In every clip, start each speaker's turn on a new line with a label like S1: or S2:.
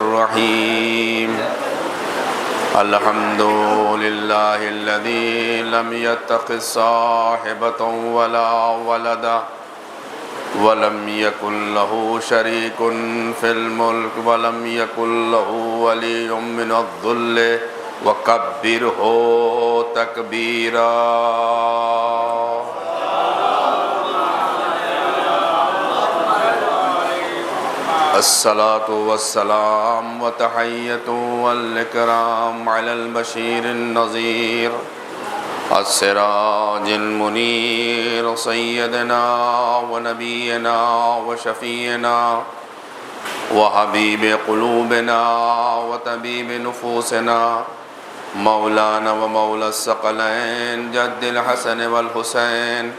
S1: الرحيم الحمد لله الذي لم يتخذ صاحبة ولا ولدا ولم يكن له شريك في الملك ولم يكن له ولي من الذل وكبره تكبيرا. الصلاة والسلام وتحية والإكرام على البشير النذير السراج المنير سيدنا ونبينا وشفينا وحبيب قلوبنا وطبيب نفوسنا مولانا ومولى الثقلين جد الحسن والحسين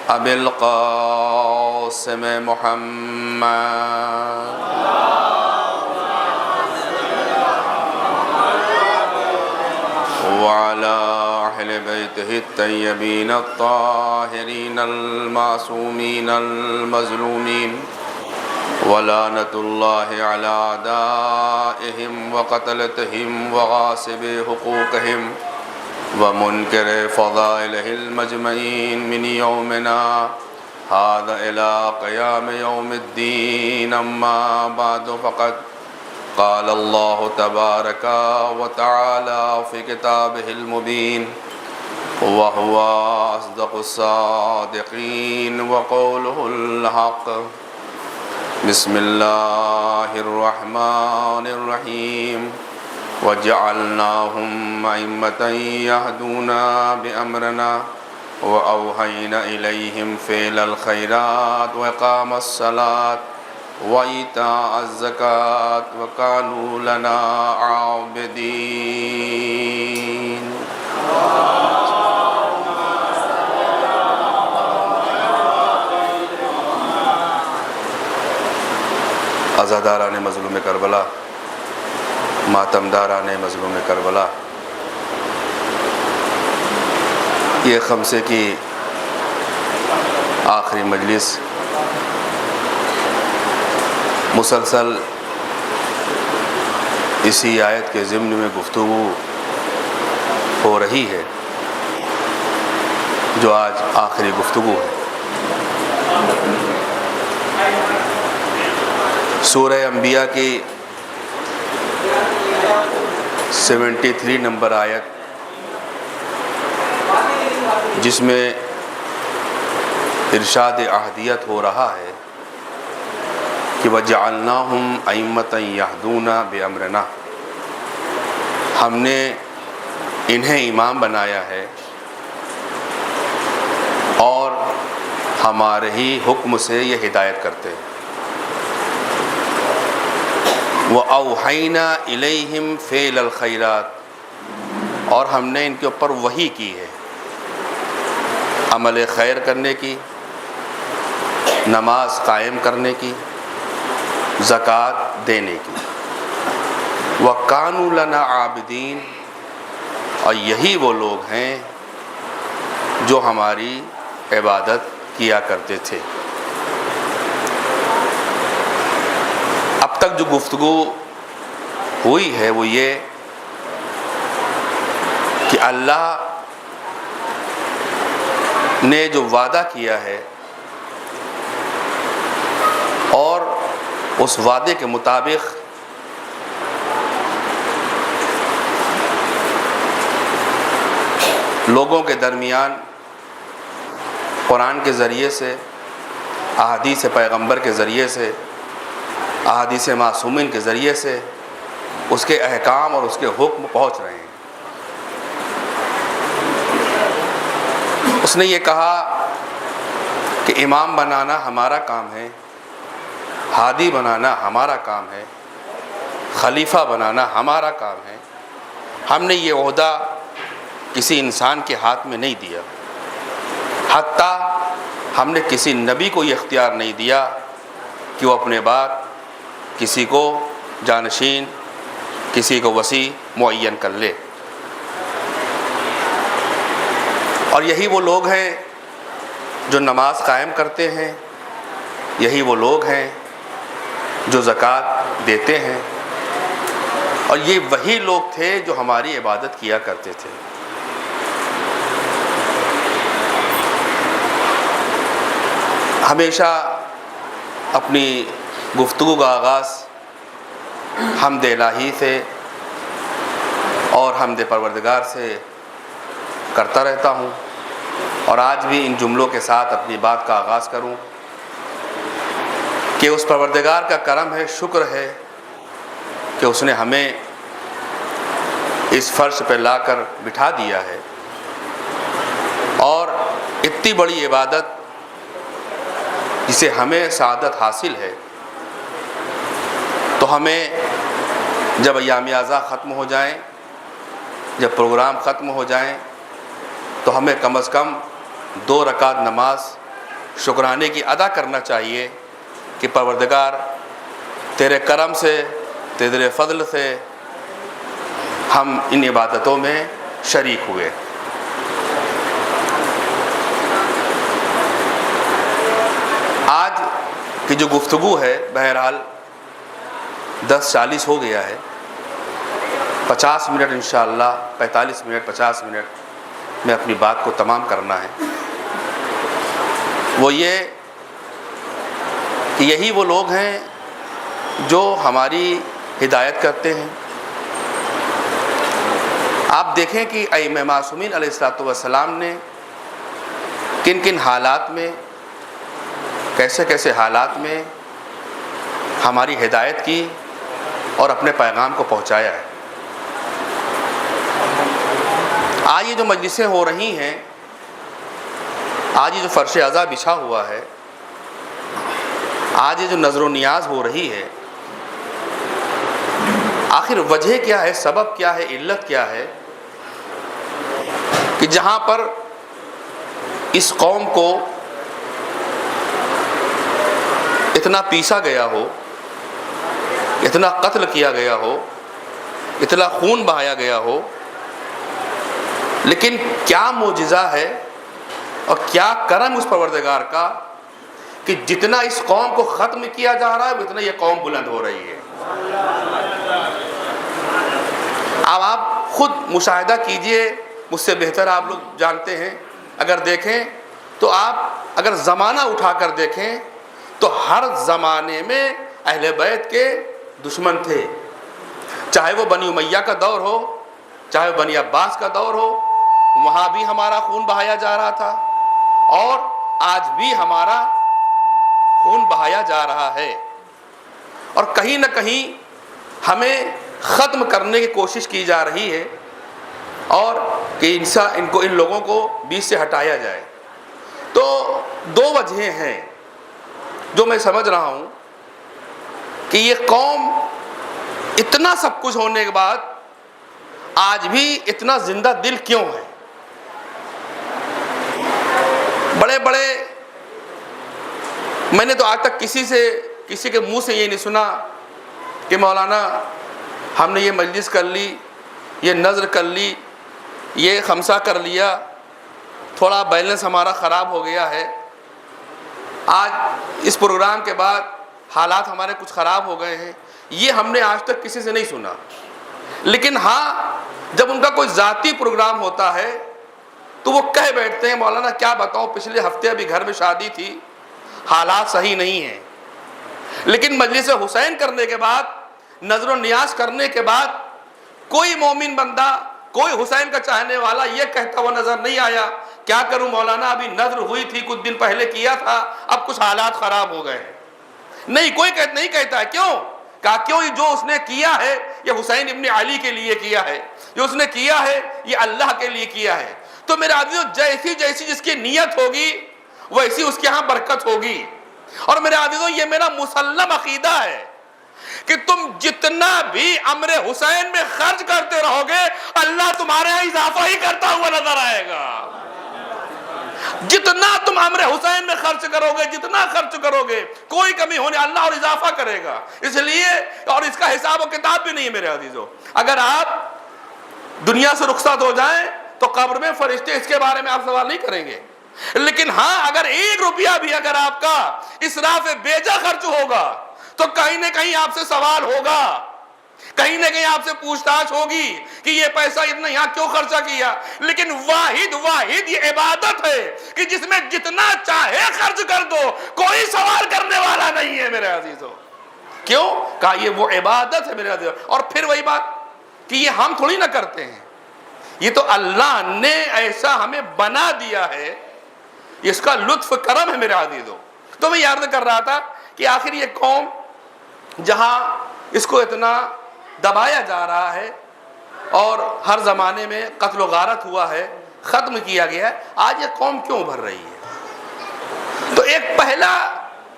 S1: أبي القاسم محمد وعلى أهل بيته الطيبين الطاهرين المعصومين المظلومين ولعنة الله على أعدائهم وقتلتهم وغاصبي حقوقهم ومنكر فضائله المجمعين من يومنا هذا إلى قيام يوم الدين. أما بعد فقد قال الله تبارك وتعالى في كتابه المبين وهو أصدق الصادقين وقوله الحق. بسم الله الرحمن الرحيم وجعلناهم أئمة يهدون بأمرنا وأوحينا إليهم فعل الخيرات وإقام الصلاة وإيتاء الزكاة وكانوا لنا عابدين. عزاداران مظلوم کربلا، ماتمداران مظلوم کربلا، یہ خمسے کی آخری مجلس مسلسل اسی آیت کے ضمن میں گفتگو ہو رہی ہے جو آج آخری گفتگو ہے. سورہ انبیاء کی 73 نمبر آیت جس میں ارشاد عہدیت ہو رہا ہے کہ وَجَعَلْنَاهُمْ أَئِمَّةً يَهْدُونَ بِأَمْرِنَا، ہم نے انہیں امام بنایا ہے اور ہمارے ہی حکم سے یہ ہدایت کرتے ہیں. وَأَوْحَيْنَا إِلَيْهِمْ فِعْلَ الْخَيْرَاتِ، اور ہم نے ان کے اوپر وحی کی ہے عمل خیر کرنے کی، نماز قائم کرنے کی، زکوٰۃ دینے کی. وَكَانُوا لَنَا عَابِدِينَ، اور یہی وہ لوگ ہیں جو ہماری عبادت کیا کرتے تھے. اب تک جو گفتگو ہوئی ہے وہ یہ کہ اللہ نے جو وعدہ کیا ہے اور اس وعدے کے مطابق لوگوں کے درمیان قرآن کے ذریعے سے، احادیث پیغمبر کے ذریعے سے، احادیث معصومین کے ذریعے سے اس کے احکام اور اس کے حکم پہنچ رہے ہیں. اس نے یہ کہا کہ امام بنانا ہمارا کام ہے، ہادی بنانا ہمارا کام ہے، خلیفہ بنانا ہمارا کام ہے. ہم نے یہ عہدہ کسی انسان کے ہاتھ میں نہیں دیا، حتیٰ ہم نے کسی نبی کو یہ اختیار نہیں دیا کہ وہ اپنے بعد کسی کو جانشین، کسی کو وصی معین کر لے. اور یہی وہ لوگ ہیں جو نماز قائم کرتے ہیں، یہی وہ لوگ ہیں جو زکوٰۃ دیتے ہیں، اور یہ وہی لوگ تھے جو ہماری عبادت کیا کرتے تھے۔ ہمیشہ اپنی گفتگو کا آغاز حمد الہی سے اور حمد پروردگار سے کرتا رہتا ہوں، اور آج بھی ان جملوں کے ساتھ اپنی بات کا آغاز کروں کہ اس پروردگار کا کرم ہے، شکر ہے کہ اس نے ہمیں اس فرش پہ لا کر بٹھا دیا ہے، اور اتنی بڑی عبادت جسے ہمیں سعادت حاصل ہے، تو ہمیں جب ایام اعضاء ختم ہو جائیں، جب پروگرام ختم ہو جائیں، تو ہمیں کم از کم 2 رکعت نماز شکرانے کی ادا کرنا چاہیے کہ پروردگار تیرے کرم سے، تیرے فضل سے ہم ان عبادتوں میں شریک ہوئے۔ آج کی جو گفتگو ہے بہرحال 10:40 ہو گیا ہے، 50 منٹ انشاءاللہ، 45 منٹ 50 منٹ میں اپنی بات کو تمام کرنا ہے۔ وہ یہ کہ یہی وہ لوگ ہیں جو ہماری ہدایت کرتے ہیں۔ آپ دیکھیں کہ ائمہ معصومین علیہ الصلوۃ والسلام نے کن کن حالات میں، کیسے کیسے حالات میں ہماری ہدایت کی اور اپنے پیغام کو پہنچایا ہے۔ آج یہ جو مجلسیں ہو رہی ہیں، آج یہ جو فرش عزا بچھا ہوا ہے، آج یہ جو نظر و نیاز ہو رہی ہے، آخر وجہ کیا ہے، سبب کیا ہے، علت کیا ہے کہ جہاں پر اس قوم کو اتنا پیسا گیا ہو، اتنا قتل کیا گیا ہو، اتنا خون بہایا گیا ہو، لیکن کیا معجزہ ہے اور کیا کرم اس پروردگار کا کہ جتنا اس قوم کو ختم کیا جا رہا ہے اتنا یہ قوم بلند ہو رہی ہے۔ اب آپ خود مشاہدہ کیجئے، مجھ سے بہتر آپ لوگ جانتے ہیں، اگر دیکھیں تو آپ اگر زمانہ اٹھا کر دیکھیں تو ہر زمانے میں اہل بیت کے دشمن تھے، چاہے وہ بنی امیہ کا دور ہو، چاہے وہ بنی عباس کا دور ہو، وہاں بھی ہمارا خون بہایا جا رہا تھا، اور آج بھی ہمارا خون بہایا جا رہا ہے، اور کہیں نہ کہیں ہمیں ختم کرنے کی کوشش کی جا رہی ہے، اور کہ ان لوگوں کو بیچ سے ہٹایا جائے۔ تو 2 وجہیں ہیں جو میں سمجھ رہا ہوں کہ یہ قوم اتنا سب کچھ ہونے کے بعد آج بھی اتنا زندہ دل کیوں ہے۔ بڑے بڑے، میں نے تو آج تک کسی کے منہ سے یہ نہیں سنا کہ مولانا ہم نے یہ مجلس کر لی، یہ نظر کر لی، یہ خمسہ کر لیا، تھوڑا بیلنس ہمارا خراب ہو گیا ہے، آج اس پروگرام کے بعد حالات ہمارے کچھ خراب ہو گئے ہیں، یہ ہم نے آج تک کسی سے نہیں سنا۔ لیکن ہاں، جب ان کا کوئی ذاتی پروگرام ہوتا ہے تو وہ کہہ بیٹھتے ہیں مولانا کیا بتاؤں، پچھلے ہفتے ابھی گھر میں شادی تھی، حالات صحیح نہیں ہیں۔ لیکن مجلس حسین کرنے کے بعد، نظر و نیاز کرنے کے بعد، کوئی مومن بندہ، کوئی حسین کا چاہنے والا یہ کہتا ہوا نظر نہیں آیا کیا کروں مولانا، ابھی نظر ہوئی تھی، کچھ دن پہلے کیا تھا، اب کچھ حالات خراب ہو گئے ہیں۔ نہیں، کوئی نہیں کہتا ہے۔ کیوں؟ کہا کیوں، جو اس نے کیا ہے یہ حسین ابن علی کے لیے کیا ہے، جو اس نے کیا ہے یہ اللہ کے لیے کیا ہے۔ تو میرے عزیزو، جیسی جس کی نیت ہوگی ویسی اس کے ہاں برکت ہوگی۔ اور میرے عزیزو، یہ میرا مسلم عقیدہ ہے کہ تم جتنا بھی امر حسین میں خرچ کرتے رہو گے، اللہ تمہارے یہاں اضافہ ہی کرتا ہوا نظر آئے گا۔ جتنا تم امر حسین میں خرچ کرو گے، جتنا خرچ کرو گے، کوئی کمی ہونے، اللہ اور اضافہ کرے گا۔ اس لیے، اور اس کا حساب و کتاب بھی نہیں ہے میرے عزیزو۔ اگر آپ دنیا سے رخصت ہو جائیں تو قبر میں فرشتے اس کے بارے میں آپ سوال نہیں کریں گے، لیکن ہاں اگر 1 روپیہ بھی اگر آپ کا اسراف بیجا خرچ ہوگا تو کہیں نہ کہیں آپ سے سوال ہوگا۔ کہیں نہ کہیں آپ سے پوچھ تاچھ ہوگی کہ یہ پیسہ اتنا یہاں کیوں خرچہ کیا، لیکن واحد یہ عبادت ہے کہ جس میں جتنا چاہے خرچ کر دو، کوئی سوال کرنے والا نہیں ہے میرے عزیزو۔ کیوں؟ کہا یہ وہ عبادت ہے میرے عزیزو۔ اور پھر وہی بات کہ یہ ہم تھوڑی نہ کرتے ہیں، یہ تو اللہ نے ایسا ہمیں بنا دیا ہے، اس کا لطف کرم ہے میرے عزیزو۔ تو میں یاد کر رہا تھا کہ آخر یہ قوم جہاں اس کو اتنا دبایا جا رہا ہے اور ہر زمانے میں قتل و غارت ہوا ہے، ختم کیا گیا ہے، آج یہ قوم کیوں ابھر رہی ہے؟ تو ایک پہلا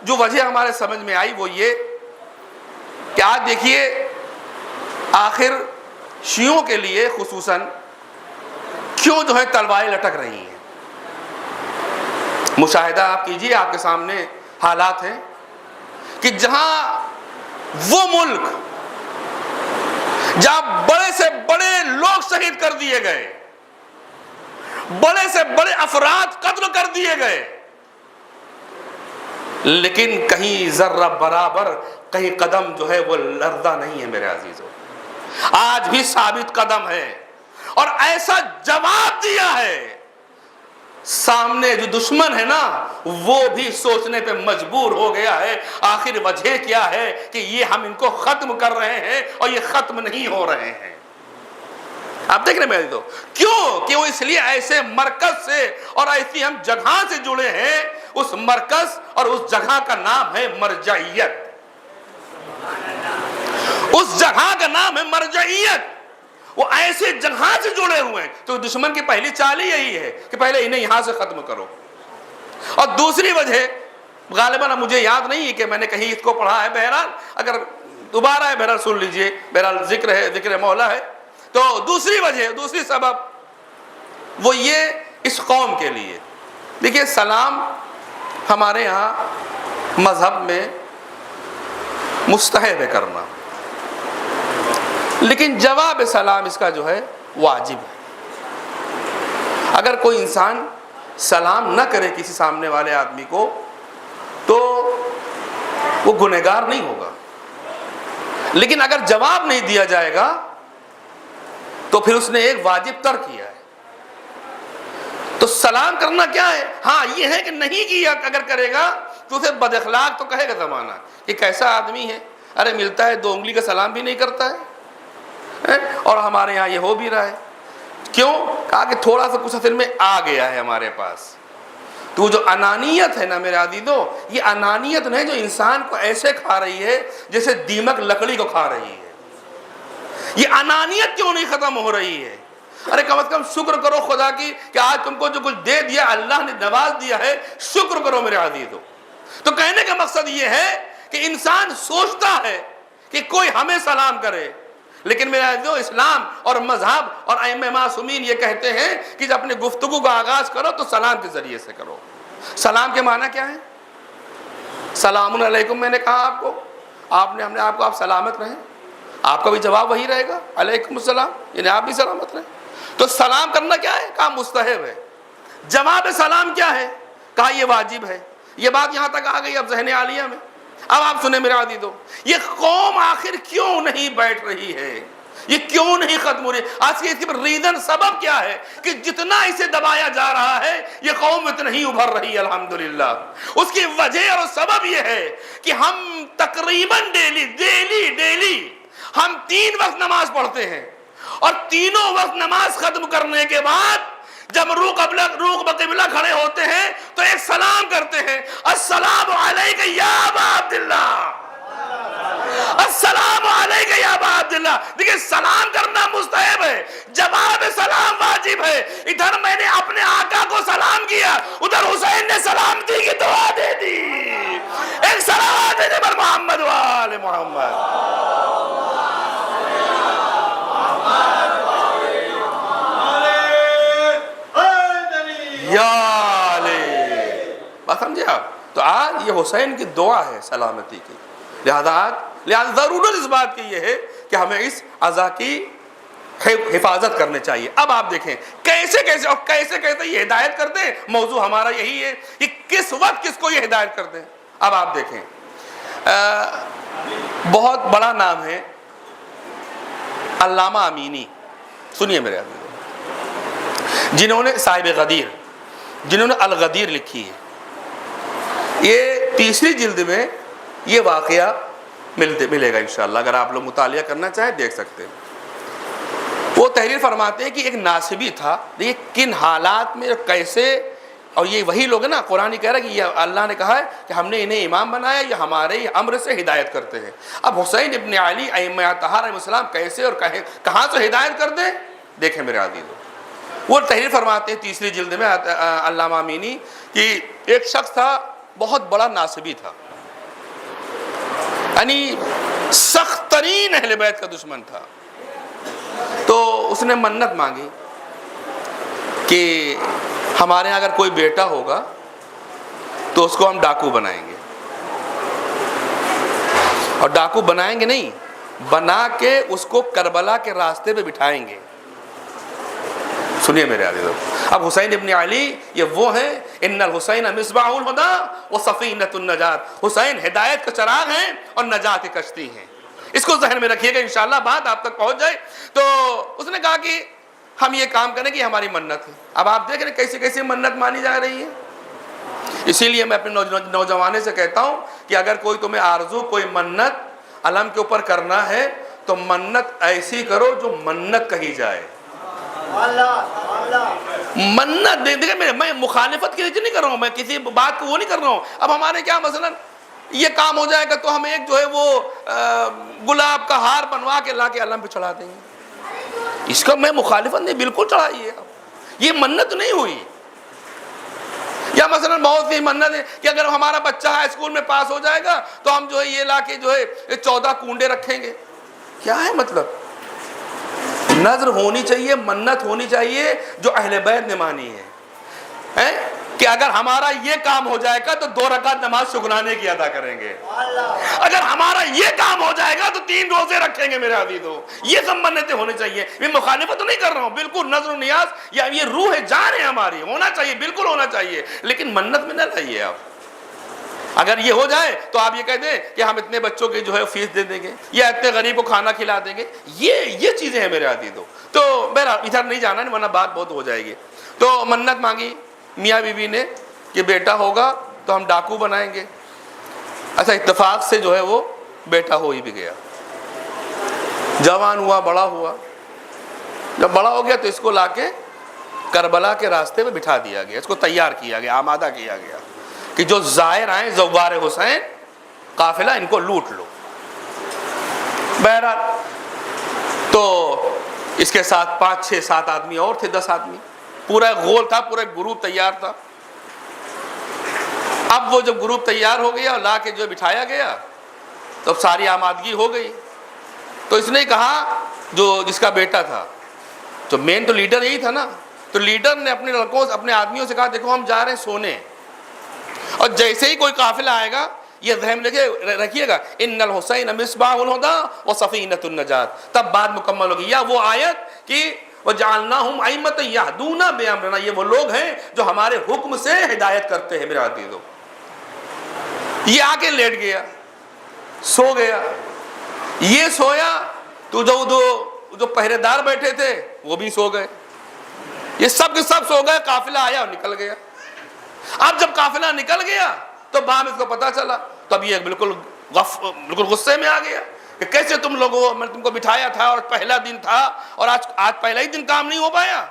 S1: جو وجہ ہمارے سمجھ میں آئی وہ یہ کہ آج دیکھیے آخر شیعوں کے لیے خصوصاً کیوں جو ہے تلواریں لٹک رہی ہیں۔ مشاہدہ آپ کیجئے، آپ کے سامنے حالات ہیں کہ جہاں وہ ملک جہاں بڑے سے بڑے لوگ شہید کر دیے گئے، بڑے سے بڑے افراد قتل کر دیے گئے، لیکن کہیں ذرہ برابر کہیں قدم جو ہے وہ لرزہ نہیں ہے میرے عزیزو، آج بھی ثابت قدم ہے اور ایسا جواب دیا ہے، سامنے جو دشمن ہے نا وہ بھی سوچنے پہ مجبور ہو گیا ہے آخر وجہ کیا ہے کہ یہ ہم ان کو ختم کر رہے ہیں اور یہ ختم نہیں ہو رہے ہیں۔ آپ دیکھ رہے ہیں میرے تو کیوں کہ وہ اس لیے ایسے مرکز سے اور ایسی ہم جگہ سے جڑے ہیں، اس مرکز اور اس جگہ کا نام ہے مرجعیت، اس جگہ کا نام ہے مرجعیت۔ وہ ایسے جگہ سے جڑے ہوئے ہیں، تو دشمن کی پہلی چال ہی یہی ہے کہ پہلے انہیں یہاں سے ختم کرو۔ اور دوسری وجہ غالباً مجھے یاد نہیں ہے کہ میں نے کہیں اس کو پڑھا ہے، بہرحال اگر دوبارہ ہے بہرحال سن لیجئے، بہرحال ذکر ہے، ذکر مولا ہے۔ تو دوسری وجہ، دوسری سبب وہ یہ اس قوم کے لیے، دیکھیے سلام ہمارے ہاں مذہب میں مستحب ہے کرنا، لیکن جواب سلام اس کا جو ہے واجب ہے۔ اگر کوئی انسان سلام نہ کرے کسی سامنے والے آدمی کو تو وہ گنہگار نہیں ہوگا، لیکن اگر جواب نہیں دیا جائے گا تو پھر اس نے ایک واجب ترک کیا ہے۔ تو سلام کرنا کیا ہے؟ ہاں یہ ہے کہ نہیں کیا اگر کرے گا تو اسے بد اخلاق تو کہے گا زمانہ کہ کیسا آدمی ہے، ارے ملتا ہے 2 انگلی کا سلام بھی نہیں کرتا ہے، اور ہمارے ہاں یہ ہو بھی رہا ہے۔ کیوں؟ کہا کہ تھوڑا سا کچھ اصل میں آ گیا ہے ہمارے پاس۔ تو جو انانیت ہے نا میرے عزیزو، یہ انانیت نہیں جو انسان کو ایسے کھا رہی ہے جیسے دیمک لکڑی کو کھا رہی ہے۔ یہ انانیت کیوں نہیں ختم ہو رہی ہے؟ ارے کم از کم شکر کرو خدا کی کہ آج تم کو جو کچھ دے دیا اللہ نے نواز دیا ہے، شکر کرو میرے عزیزو۔ تو کہنے کا مقصد یہ ہے کہ انسان سوچتا ہے کہ کوئی ہمیں سلام کرے، لیکن میرے عزیزو اسلام اور مذہب اور ائمہ معصومین یہ کہتے ہیں کہ جب اپنے گفتگو کا آغاز کرو تو سلام کے ذریعے سے کرو۔ سلام کے معنی کیا ہے؟ سلام علیکم میں نے کہا آپ کو، ہم نے آپ کو آپ سلامت رہیں، آپ کا بھی جواب وہی رہے گا علیکم السلام، یعنی آپ بھی سلامت رہیں۔ تو سلام کرنا کیا ہے؟ کہا مستحب ہے۔ جواب سلام کیا ہے؟ کہا یہ واجب ہے۔ یہ بات یہاں تک آ گئی اب ذہن عالیہ میں۔ اب آپ سنیں میرے عزیزو، یہ قوم آخر کیوں نہیں بیٹھ رہی ہے، یہ کیوں نہیں ختم ہو رہی؟ آج اس کی ریزن سبب کیا ہے کہ جتنا اسے دبایا جا رہا ہے یہ قوم اتنا ہی ابھر رہی ہے الحمدللہ۔ اس کی وجہ اور سبب یہ ہے کہ ہم تقریباً ڈیلی ہم 3 وقت نماز پڑھتے ہیں، اور تینوں وقت نماز ختم کرنے کے بعد جب روح بقبلہ کھڑے ہوتے ہیں تو ایک سلام کرتے ہیں، السلام علیکہ یا ابا عبداللہ، السلام علیکہ یا ابا عبداللہ۔ دیکھیں سلام کرنا مستحب ہے، جواب سلام واجب ہے۔ ادھر میں نے اپنے آقا کو سلام کیا، ادھر حسین نے سلامتی کی دعا دے دی۔ ایک سلام دے دے پر محمد و آل محمد۔ بات سمجھے آپ؟ تو آج یہ حسین کی دعا ہے سلامتی کی، لہذا ضرورت اس بات کی یہ ہے کہ ہمیں اس عزا کی حفاظت کرنے چاہیے۔ اب آپ دیکھیں کیسے یہ ہدایت کرتے ہیں، موضوع ہمارا یہی ہے کہ کس وقت کس کو یہ ہدایت کرتے ہیں۔ اب آپ دیکھیں بہت بڑا نام ہے علامہ امینی، سنیے میرے آدمی، جنہوں نے صاحب غدیر، جنہوں نے الغدیر لکھی ہے، یہ تیسری جلد میں یہ واقعہ ملے گا انشاءاللہ، اگر آپ لوگ مطالعہ کرنا چاہیں دیکھ سکتے ہیں۔ وہ تحریر فرماتے ہیں کہ ایک ناسبی تھا، یہ کن حالات میں کیسے، اور یہ وہی لوگ ہیں نا، قرآن کہہ رہا ہے کہ یہ اللہ نے کہا ہے کہ ہم نے انہیں امام بنایا، یہ ہمارے امر سے ہدایت کرتے ہیں۔ اب حسین ابن علی ائمہ اطہار علیہ السلام کیسے اور کہاں سے ہدایت کرتے ہیں، دیکھیں میرے عزیزو۔ وہ تحریر فرماتے ہیں تیسری جلد میں علامہ امینی کہ ایک شخص تھا، بہت بڑا ناسبی تھا، یعنی سخت ترین اہل بیت کا دشمن تھا۔ تو اس نے منت مانگی کہ ہمارے یہاں اگر کوئی بیٹا ہوگا تو اس کو ہم ڈاکو بنائیں گے، اور ڈاکو بنائیں گے نہیں، بنا کے اس کو کربلا کے راستے پہ بٹھائیں گے۔ سنیے میرے عزیزو، اب حسین ابن علی یہ وہ ہیں، ان الحسین مصباح الہدی و سفینۃ النجات، حسین ہدایت کا چراغ ہیں اور نجات کی کشتی ہیں۔ اس کو ذہن میں رکھیے گا، انشاءاللہ بات آپ تک پہنچ جائے۔ تو اس نے کہا کہ ہم یہ کام کریں کہ ہماری منت ہے۔ اب آپ دیکھ رہے کیسی کیسی منت مانی جا رہی ہے۔ اسی لیے میں اپنے نوجوانے سے کہتا ہوں کہ اگر کوئی تمہیں آرزو، کوئی منت علم کے اوپر کرنا ہے تو منت ایسی کرو جو منت کہی جائے۔ منت دیکھیں، میں مخالفت کی نہیں کر رہا ہوں، میں کسی بات کو وہ نہیں کر رہا ہوں۔ اب ہمارے کیا مثلا یہ کام ہو جائے گا تو ہم ایک جو ہے وہ گلاب کا ہار بنوا کے لا کے علم پہ چڑھا دیں گے، اس کا میں مخالفت نہیں، بالکل چڑھائیے، یہ منت نہیں ہوئی۔ یا مثلا بہت سی منت ہے کہ اگر ہمارا بچہ ہائی اسکول میں پاس ہو جائے گا تو ہم جو ہے یہ لا کے جو ہے 14 کنڈے رکھیں گے۔ کیا ہے مطلب؟ نظر ہونی چاہیے، منت ہونی چاہیے جو اہل بیت نے مانی ہے کہ اگر ہمارا یہ کام ہو جائے گا تو 2 رکعت نماز شکرانے کی ادا کریں گے، اگر ہمارا یہ کام ہو جائے گا تو 3 روزے رکھیں گے۔ میرے عزیزو، یہ سب منتیں ہونی چاہیے۔ میں مخالفت تو نہیں کر رہا ہوں، بالکل نظر و نیاز یا یہ روح جان ہے ہماری، ہونا چاہیے، بالکل ہونا چاہیے، لیکن منت میں نہ لائیے آپ۔ اگر یہ ہو جائے تو آپ یہ کہہ دیں کہ ہم اتنے بچوں کی جو ہے فیس دے دیں گے یا اتنے غریب کو کھانا کھلا دیں گے، یہ چیزیں ہیں میرے عزیزو۔ تو میرا ادھر نہیں جانا ہے ورنہ بات بہت ہو جائے گی۔ تو منت مانگی میاں بیوی نے کہ بیٹا ہوگا تو ہم ڈاکو بنائیں گے۔ اچھا، اتفاق سے جو ہے وہ بیٹا ہو ہی بھی گیا، جوان ہوا، بڑا ہوا۔ جب بڑا ہو گیا تو اس کو لا کے کربلا کے راستے پہ بٹھا دیا گیا، اس کو تیار کیا گیا، آمادہ کیا گیا کہ جو زائر آئیں زوار حسین قافلہ، ان کو لوٹ لو۔ بہرحال تو اس کے ساتھ 5 6 7 آدمی اور تھے، 10 آدمی، پورا غول تھا، پورا گروپ تیار تھا۔ اب وہ جب گروپ تیار ہو گیا اور لا کے جو بٹھایا گیا تو ساری آمادگی ہو گئی، تو اس نے کہا جو جس کا بیٹا تھا، تو مین تو لیڈر یہی تھا نا، تو لیڈر نے اپنے لڑکوں سے، اپنے آدمیوں سے کہا دیکھو ہم جا رہے ہیں سونے، اور جیسے ہی کوئی قافلہ آئے گا یہ ذہن رکھیے گا، ان الحسین مصباح الہدی و سفینۃ النجات، تب بات مکمل ہوگی۔ یا وہ آیت کہ وجعلناہم ائمۃ یہدون بامرنا، یہ وہ لوگ ہیں جو ہمارے حکم سے ہدایت کرتے ہیں۔ میرے عزیزو، یہ آ کے لیٹ گیا، سو گیا۔ یہ سویا تو جو پہرے دار بیٹھے تھے وہ بھی سو گئے، یہ سب کے سب سو گئے۔ قافلہ آیا اور نکل گیا۔ اب جب قافلہ نکل گیا تو بعد میں اس کو پتا چلا، تب یہ بالکل غصے میں آ گیا کہ کیسے تم لوگوں، میں تم کو بٹھایا تھا اور پہلا دن تھا اور آج پہلا ہی دن کام نہیں ہو پایا۔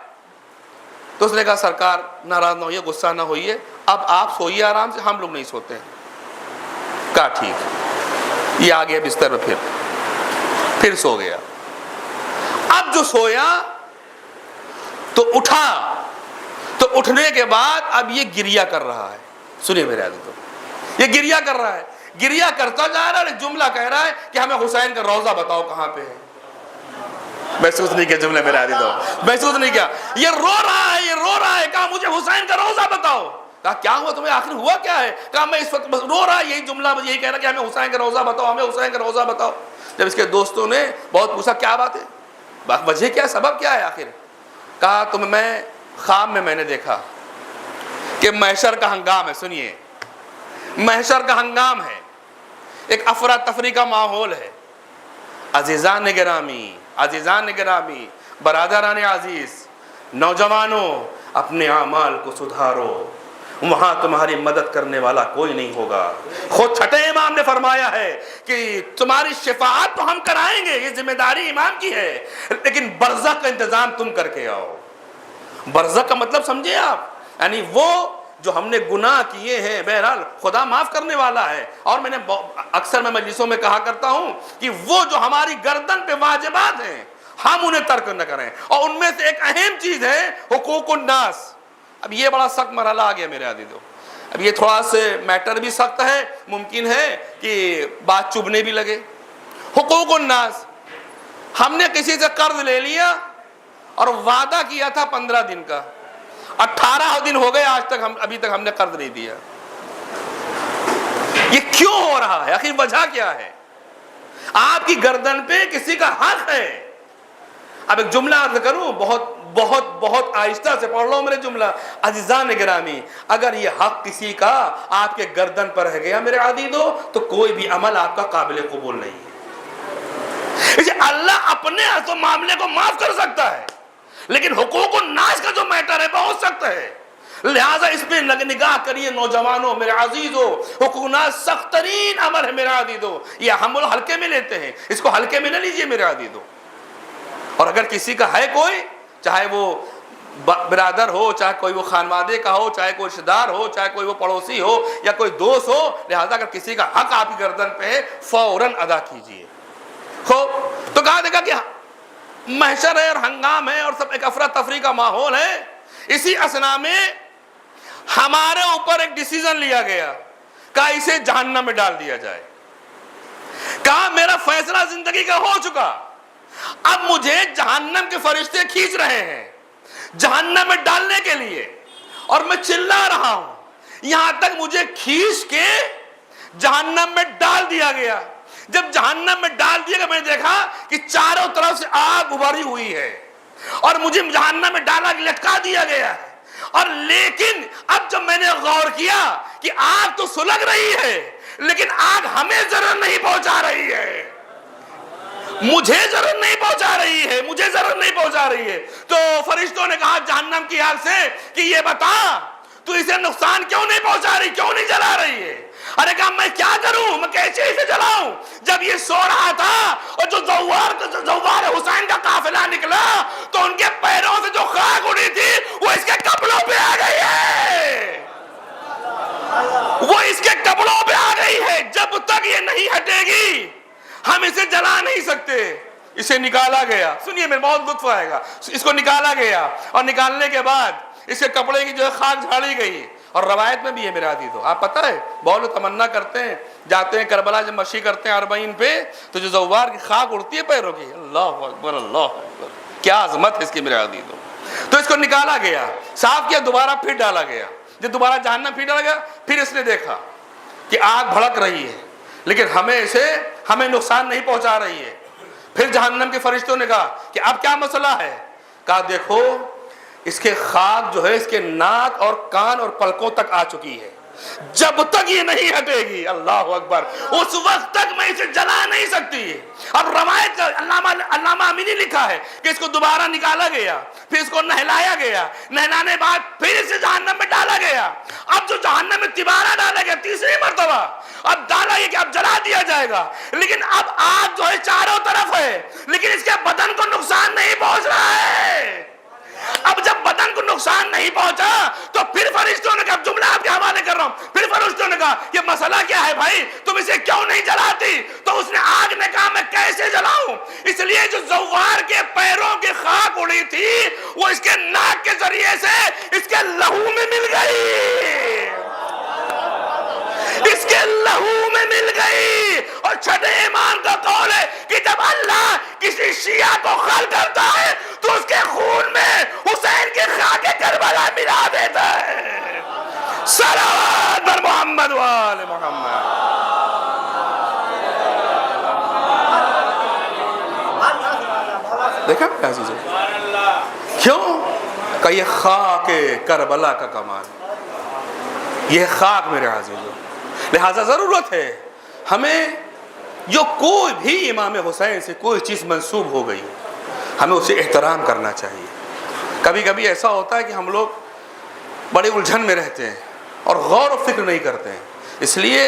S1: تو اس نے کہا سرکار ناراض نہ ہوئیے، غصہ نہ ہوئیے، اب آپ سوئیے آرام سے، ہم لوگ نہیں سوتے ہیں۔ کہا ٹھیک۔ یہ آ گیا بستر پہ، پھر سو گیا۔ اب جو سویا تو اٹھا، تو اٹھنے کے بعد اب یہ گریہ کر رہا ہے۔ سنیے میرے عزیزو، یہ گریہ کر رہا ہے، گریہ کرتا جا رہا ہے، ایک جملہ کہہ رہا ہے کہ ہمیں حسین کا روضہ بتاؤ کہاں پہ ہے۔ محسوس نہیں کیا جملے میرے عزیزو؟ محسوس نہیں کیا؟ یہ رو رہا ہے، یہ رو رہا ہے، کہا مجھے حسین کا روضہ بتاؤ۔ کہا کیا ہوا تمہیں، آخر ہوا کیا ہے؟ کہا میں اس وقت بس رو رہا ہے، یہی جملہ یہی کہہ رہا کہ ہمیں حسین کا روضہ بتاؤ، ہمیں حسین کا روضہ بتاؤ۔ جب اس کے دوستوں نے بہت پوچھا کیا بات ہے، وجہ کیا ہے، سبب کیا ہے آخر؟ کہا تمہیں میں خواب میں نے دیکھا کہ محشر کا ہنگام ہے۔ سنیے، محشر کا ہنگام ہے، ایک افراتفری کا ماحول ہے۔ عزیزان گرامی، عزیزان گرامی، برادران عزیز، نوجوانوں، اپنے اعمال کو سدھارو، وہاں تمہاری مدد کرنے والا کوئی نہیں ہوگا۔ خود چھٹے امام نے فرمایا ہے کہ تمہاری شفاعت تو ہم کرائیں گے، یہ ذمہ داری امام کی ہے، لیکن برزخ کا انتظام تم کر کے آؤ۔ برزخ کا مطلب سمجھے آپ، یعنی وہ جو ہم نے گناہ کیے ہیں، بہرحال خدا معاف کرنے والا ہے، اور میں نے اکثر میں مجلسوں میں کہا کرتا ہوں کہ وہ جو ہماری گردن پہ واجبات ہیں ہم انہیں ترک نہ کریں، اور ان میں سے ایک اہم چیز ہے حقوق الناس۔ اب یہ بڑا سخت مرحلہ آ گیا میرے عزیزو، اب یہ تھوڑا سے میٹر بھی سخت ہے، ممکن ہے کہ بات چبھنے بھی لگے۔ حقوق الناس، ہم نے کسی سے قرض لے لیا اور وعدہ کیا تھا 15 دن کا، 18 دن ہو گئے آج تک ابھی تک ہم نے قرض نہیں دیا۔ یہ کیوں ہو رہا ہے؟ آخر وجہ کیا ہے؟ آپ کی گردن پہ کسی کا حق ہے۔ اب ایک جملہ عرض کروں، بہت بہت بہت آہستہ سے پڑھ لو میرے جملہ، عزیزان گرامی، اگر یہ حق کسی کا آپ کے گردن پر رہ گیا میرے عزیزو، تو کوئی بھی عمل آپ کا قابل قبول نہیں ہے۔ اسے اللہ اپنے ہاتھوں معاملے کو معاف کر سکتا ہے، لیکن حقوق الناس کا جو میٹر ہے بہت سخت ہے، لہٰذا اس پہ نگاہ کریے نوجوانوں، میرے عزیزو۔ حقوق الناس سخت ترین عمل ہے میرے عزیزو، یہ ہم لوگ ہلکے میں لیتے ہیں، اس کو ہلکے میں نہ لیجیے میرے عزیزو۔ اور اگر کسی کا ہے کوئی، چاہے وہ برادر ہو، چاہے کوئی وہ خانوادے کا ہو، چاہے کوئی رشتہ دار ہو، چاہے کوئی وہ پڑوسی ہو یا کوئی دوست ہو، لہذا اگر کسی کا حق آپ کی گردن پہ ہے فوراً ادا کیجیے۔ تو کہا دیکھا کہ محشر ہے اور ہنگام ہے اور سب ایک افراتفری کا ماحول ہے، اسی اثنا میں ہمارے اوپر ایک ڈیسیژن لیا گیا، کہا اسے جہنم میں ڈال دیا جائے۔ کہا میرا فیصلہ زندگی کا ہو چکا، اب مجھے جہنم کے فرشتے کھینچ رہے ہیں جہنم میں ڈالنے کے لیے، اور میں چلا رہا ہوں، یہاں تک مجھے کھینچ کے جہنم میں ڈال دیا گیا۔ جب جہنم میں ڈال دیا گیا، میں نے دیکھا کہ چاروں طرف سے آگ ابھری ہوئی ہے اور مجھے جہنم میں ڈالا لٹکا دیا گیا ہے۔ اور لیکن اب جب میں نے غور کیا کہ آگ تو سلگ رہی ہے لیکن آگ ہمیں ضرر نہیں پہنچا رہی ہے، مجھے ضرر نہیں پہنچا رہی ہے، مجھے ضرر نہیں پہنچا رہی ہے۔ تو فرشتوں نے کہا جہنم کی آگ سے کہ یہ بتا تو اسے نقصان کیوں نہیں پہنچا رہی، کیوں نہیں جلا رہی ہے؟ ارے کہا میں کیا کروں، میں کیسے اسے جلاؤں؟ جب یہ سو رہا تھا اور جو زوار حسین کا قافلہ نکلا تو ان کے پیروں سے جو خاک اڑی تھی وہ اس کے کپڑوں پہ آ گئی ہے، وہ اس کے کپڑوں پہ آ گئی ہے۔ جب تک یہ نہیں ہٹے گی ہم اسے جلا نہیں سکتے۔ اسے نکالا گیا، سنیے میں بہت لطف آئے گا، اس کو نکالا گیا اور نکالنے کے بعد اس کے کپڑے کی جو ہے خاک جھاڑی گئی، اور روایت میں بھی ہے میرے عزیزو، آپ پتہ ہے بہت لوگ تمنا کرتے ہیں، جاتے ہیں کربلا جب مشی کرتے ہیں 40 پہ، تو جو زوار کی خاک اڑتی ہے پیروں کی، اللہ اکبر اللہ اکبر، کیا عظمت ہے اس کی میرے عزیزو۔ تو اس کو نکالا گیا، صاف کیا، دوبارہ پھر ڈالا گیا۔ جب دوبارہ جہنم پھر ڈالا گیا، پھر اس نے دیکھا کہ آگ بھڑک رہی ہے لیکن ہمیں نقصان نہیں پہنچا رہی ہے۔ پھر جہنم کے فرشتوں نے کہا کہ اب کیا مسئلہ ہے؟ کہا دیکھو اس کے خاک جو ہے اس کے ناک اور کان اور پلکوں تک آ چکی ہے، جب تک یہ نہیں ہٹے گی، اللہ اکبر، اس وقت تک میں اسے جلا نہیں سکتی۔ اب روایت علامہ امینی لکھا ہے کہ اس کو دوبارہ نکالا گیا، پھر اس کو نہلایا گیا، نہلانے بعد پھر اسے جہنم میں ڈالا گیا۔ اب جو جہنم میں تیبارہ ڈالا گیا تیسری مرتبہ، اب ڈالا یہ کہ اب جلا دیا جائے گا، لیکن اب آگ جو ہے چاروں طرف ہے لیکن اس کے بدن کو نقصان نہیں پہنچ رہا ہے۔ اب جب بدن کو نقصان نہیں پہنچا تو پھر فرشتوں نے کہا، جملہ آپ کے حوالے کر رہا ہوں، پھر فرشتوں نے کہا یہ مسئلہ کیا ہے بھائی، تم اسے کیوں نہیں جلاتی؟ تو اس نے آگ نے کہا میں کیسے جلاؤں، اس لیے جو زوار کے پیروں کی خاک اڑی تھی وہ اس کے ناک کے ذریعے سے اس کے لہو میں مل گئی، اس کے لہو میں مل گئی۔ اور چھٹے امام کا قول ہے کہ جب اللہ کسی شیعہ کو خل کرتا ہے تو اس کے خون میں حسین کی خاک کربلا ملا دیتا ہے۔ صلوات بر محمد و آل محمد۔ دیکھا عزیزو کیوں کہ یہ خاک کربلا کا کمال، یہ خاک میرے عزیزو، لہذا ضرورت ہے ہمیں جو کوئی بھی امام حسین سے کوئی چیز منسوب ہو گئی ہمیں اسے احترام کرنا چاہیے۔ کبھی کبھی ایسا ہوتا ہے کہ ہم لوگ بڑے الجھن میں رہتے ہیں اور غور و فکر نہیں کرتے ہیں، اس لیے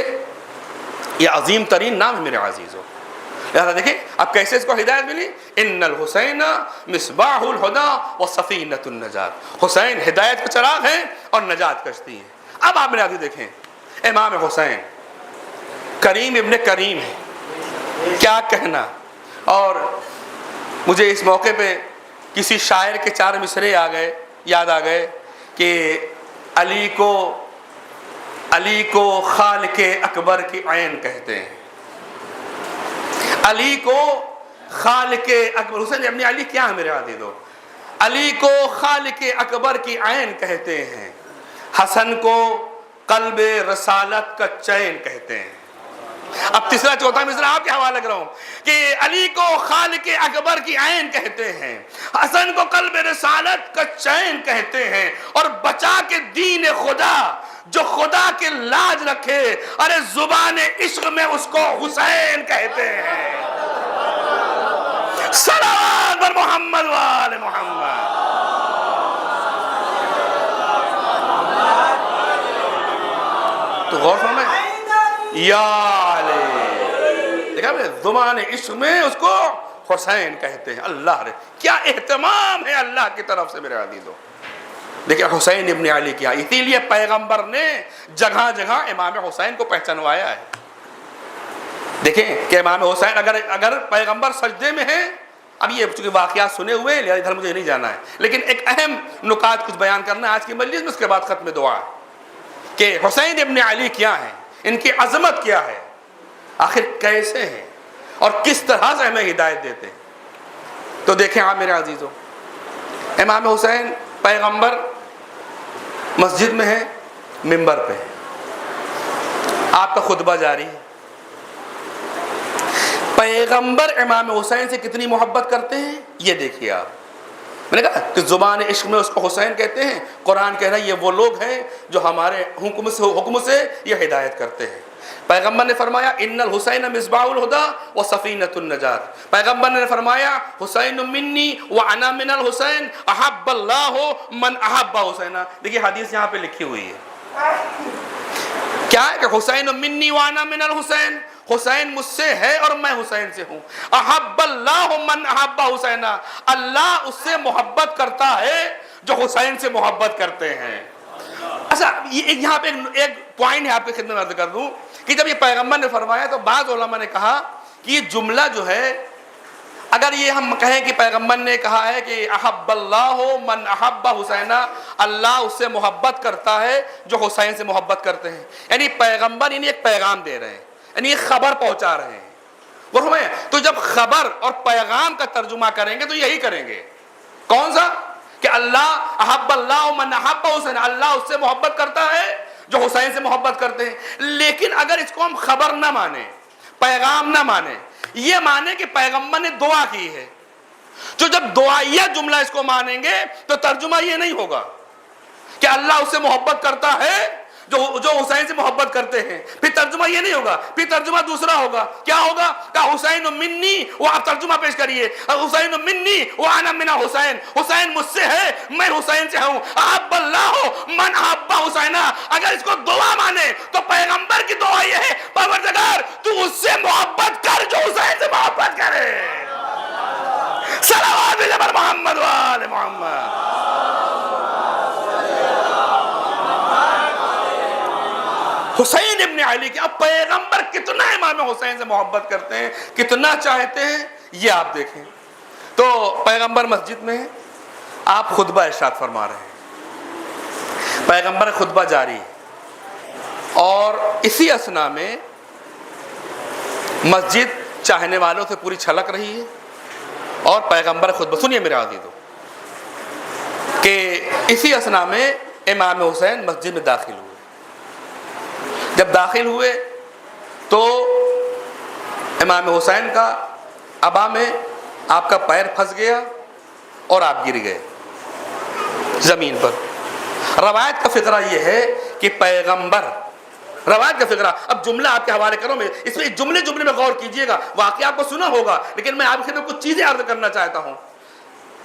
S1: یہ عظیم ترین نام ہے میرے عزیزو۔ لہذا دیکھیں اب کیسے اس کو ہدایت ملی، ان الحسین مصباح الہدی وسفینۃ النجات، حسین ہدایت کا چراغ ہے اور نجات کشتی ہے۔ اب آپ میرے عزیز دیکھیں امام حسین کریم ابن کریم ہے، کیا کہنا۔ اور مجھے اس موقع پہ کسی شاعر کے 4 مصرے یاد آ گئے کہ علی کو خالق اکبر کی عین کہتے ہیں، علی کو خالق اکبر، حسین ابن علی کیا ہے میرے عزیزو، علی کو خالق اکبر کی عین کہتے ہیں، حسن کو قلب رسالت کا چین کہتے ہیں۔ اب تیسرا چوتھا مصرع آپ کے حوالے کر رہا ہوں کہ علی کو خالق اکبر کی عین کہتے ہیں، حسن کو قلب رسالت کا چین کہتے ہیں، اور بچا کے دین خدا جو خدا کے لاج رکھے، ارے زبان عشق میں اس کو حسین کہتے ہیں۔ صلوات بر محمد وآل محمد۔ تو غور فرمائیں، یا علی، دیکھا میں زبان عشق میں اس کو حسین کہتے ہیں۔ اللہ رے کیا اہتمام ہے اللہ کی طرف سے میرے عزیزو۔ دیکھیں حسین ابن علی کیا، اسی لیے پیغمبر نے جگہ جگہ امام حسین کو پہچانوایا ہے۔ دیکھیں کہ امام حسین اگر پیغمبر سجدے میں ہیں، اب یہ چونکہ واقعات سنے ہوئے لہذا ادھر مجھے نہیں جانا ہے، لیکن ایک اہم نکات کچھ بیان کرنا ہے آج کی مجلس میں، اس کے بعد ختم دعا کہ حسین ابن علی کیا ہیں، ان کی عظمت کیا ہے، آخر کیسے ہیں اور کس طرح سے ہمیں ہدایت دیتے ہیں۔ تو دیکھیں آپ میرے عزیزو، امام حسین پیغمبر مسجد میں ہے، منبر پہ ہے، آپ کا خطبہ جاری ہے، پیغمبر امام حسین سے کتنی محبت کرتے ہیں یہ دیکھیے آپ۔ میں نے کہا کہ زبان عشق میں اس کو حسین کہتے ہیں، قرآن کہہ رہا ہے یہ وہ لوگ ہیں جو ہمارے حکم سے یہ ہدایت کرتے ہیں۔ پیغمبر نے فرمایا ان الحسین مصباح الہدی وسفینۃ النجات، پیغمبر نے فرمایا حسین منی وانا من الحسین احب اللہ من احب حسین۔ دیکھیے حدیث یہاں پہ لکھی ہوئی ہے، کیا ہے کہ حسین منی وانا من الحسین، حسین مجھ سے ہے اور میں حسین سے ہوں، احب اللہ من احب حسین، اللہ اس سے محبت کرتا ہے جو حسین سے محبت کرتے ہیں۔ اچھا یہاں پہ ایک پوائنٹ ہے آپ کی خدمت میں عرض کر دوں کہ جب یہ پیغمبر نے فرمایا تو بعض علماء نے کہا کہ یہ جملہ جو ہے، اگر یہ ہم کہیں کہ پیغمبر نے کہا ہے کہ احب اللہ من احب حسین، اللہ اس سے محبت کرتا ہے جو حسین سے محبت کرتے ہیں، یعنی پیغمبر انہیں ایک پیغام دے رہے ہیں، یعنی ایک خبر پہنچا رہے ہیں۔ وہ تو جب خبر اور پیغام کا ترجمہ کریں گے تو یہی کریں گے، کون سا کہ اللہ احب اللہ من احب حسین، اللہ اس سے محبت کرتا ہے جو حسین سے محبت کرتے ہیں۔ لیکن اگر اس کو ہم خبر نہ مانیں، پیغام نہ مانیں، یہ مانیں کہ پیغمبر نے دعا کی ہے، جو جب دعائیہ جملہ اس کو مانیں گے تو ترجمہ یہ نہیں ہوگا کہ اللہ اس سے محبت کرتا ہے جو حسین سے محبت کرتے ہیں، پھر ترجمہ یہ نہیں ہوگا، پھر ترجمہ دوسرا ہوگا، کیا ہوگا کہ حسین منی، وہ آپ ترجمہ پیش کریے، حسین منی وانا من حسین، حسین مجھ سے ہے میں حسین سے ہوں، احب اللہ من احب حسین۔ اگر اس کو دعا مانے تو پیغمبر کی دعا یہ ہے پروردگار تو اس سے محبت کر جو حسین سے محبت کرے۔ صلوات بر محمد وآل محمد۔ حسین ابن علی کی، اب پیغمبر کتنا امام حسین سے محبت کرتے ہیں، کتنا چاہتے ہیں، یہ آپ دیکھیں۔ تو پیغمبر مسجد میں ہیں، آپ خطبہ ارشاد فرما رہے ہیں، پیغمبر خطبہ جاری ہے، اور اسی اثنا میں مسجد چاہنے والوں سے پوری چھلک رہی ہے، اور پیغمبر خطبہ سنیے میرے عزیزو کہ اسی اثنا میں امام حسین مسجد میں داخل ہوئے۔ جب داخل ہوئے تو امام حسین کا ابا میں آپ کا پیر پھنس گیا اور آپ گر گئے زمین پر۔ روایت کا فقرہ یہ ہے کہ پیغمبر، روایت کا فقرہ، اب جملہ آپ کے حوالے کروں میں، اس میں جملے میں غور کیجئے گا، واقعہ آپ کو سنا ہوگا لیکن میں آپ کے کچھ چیزیں عرض کرنا چاہتا ہوں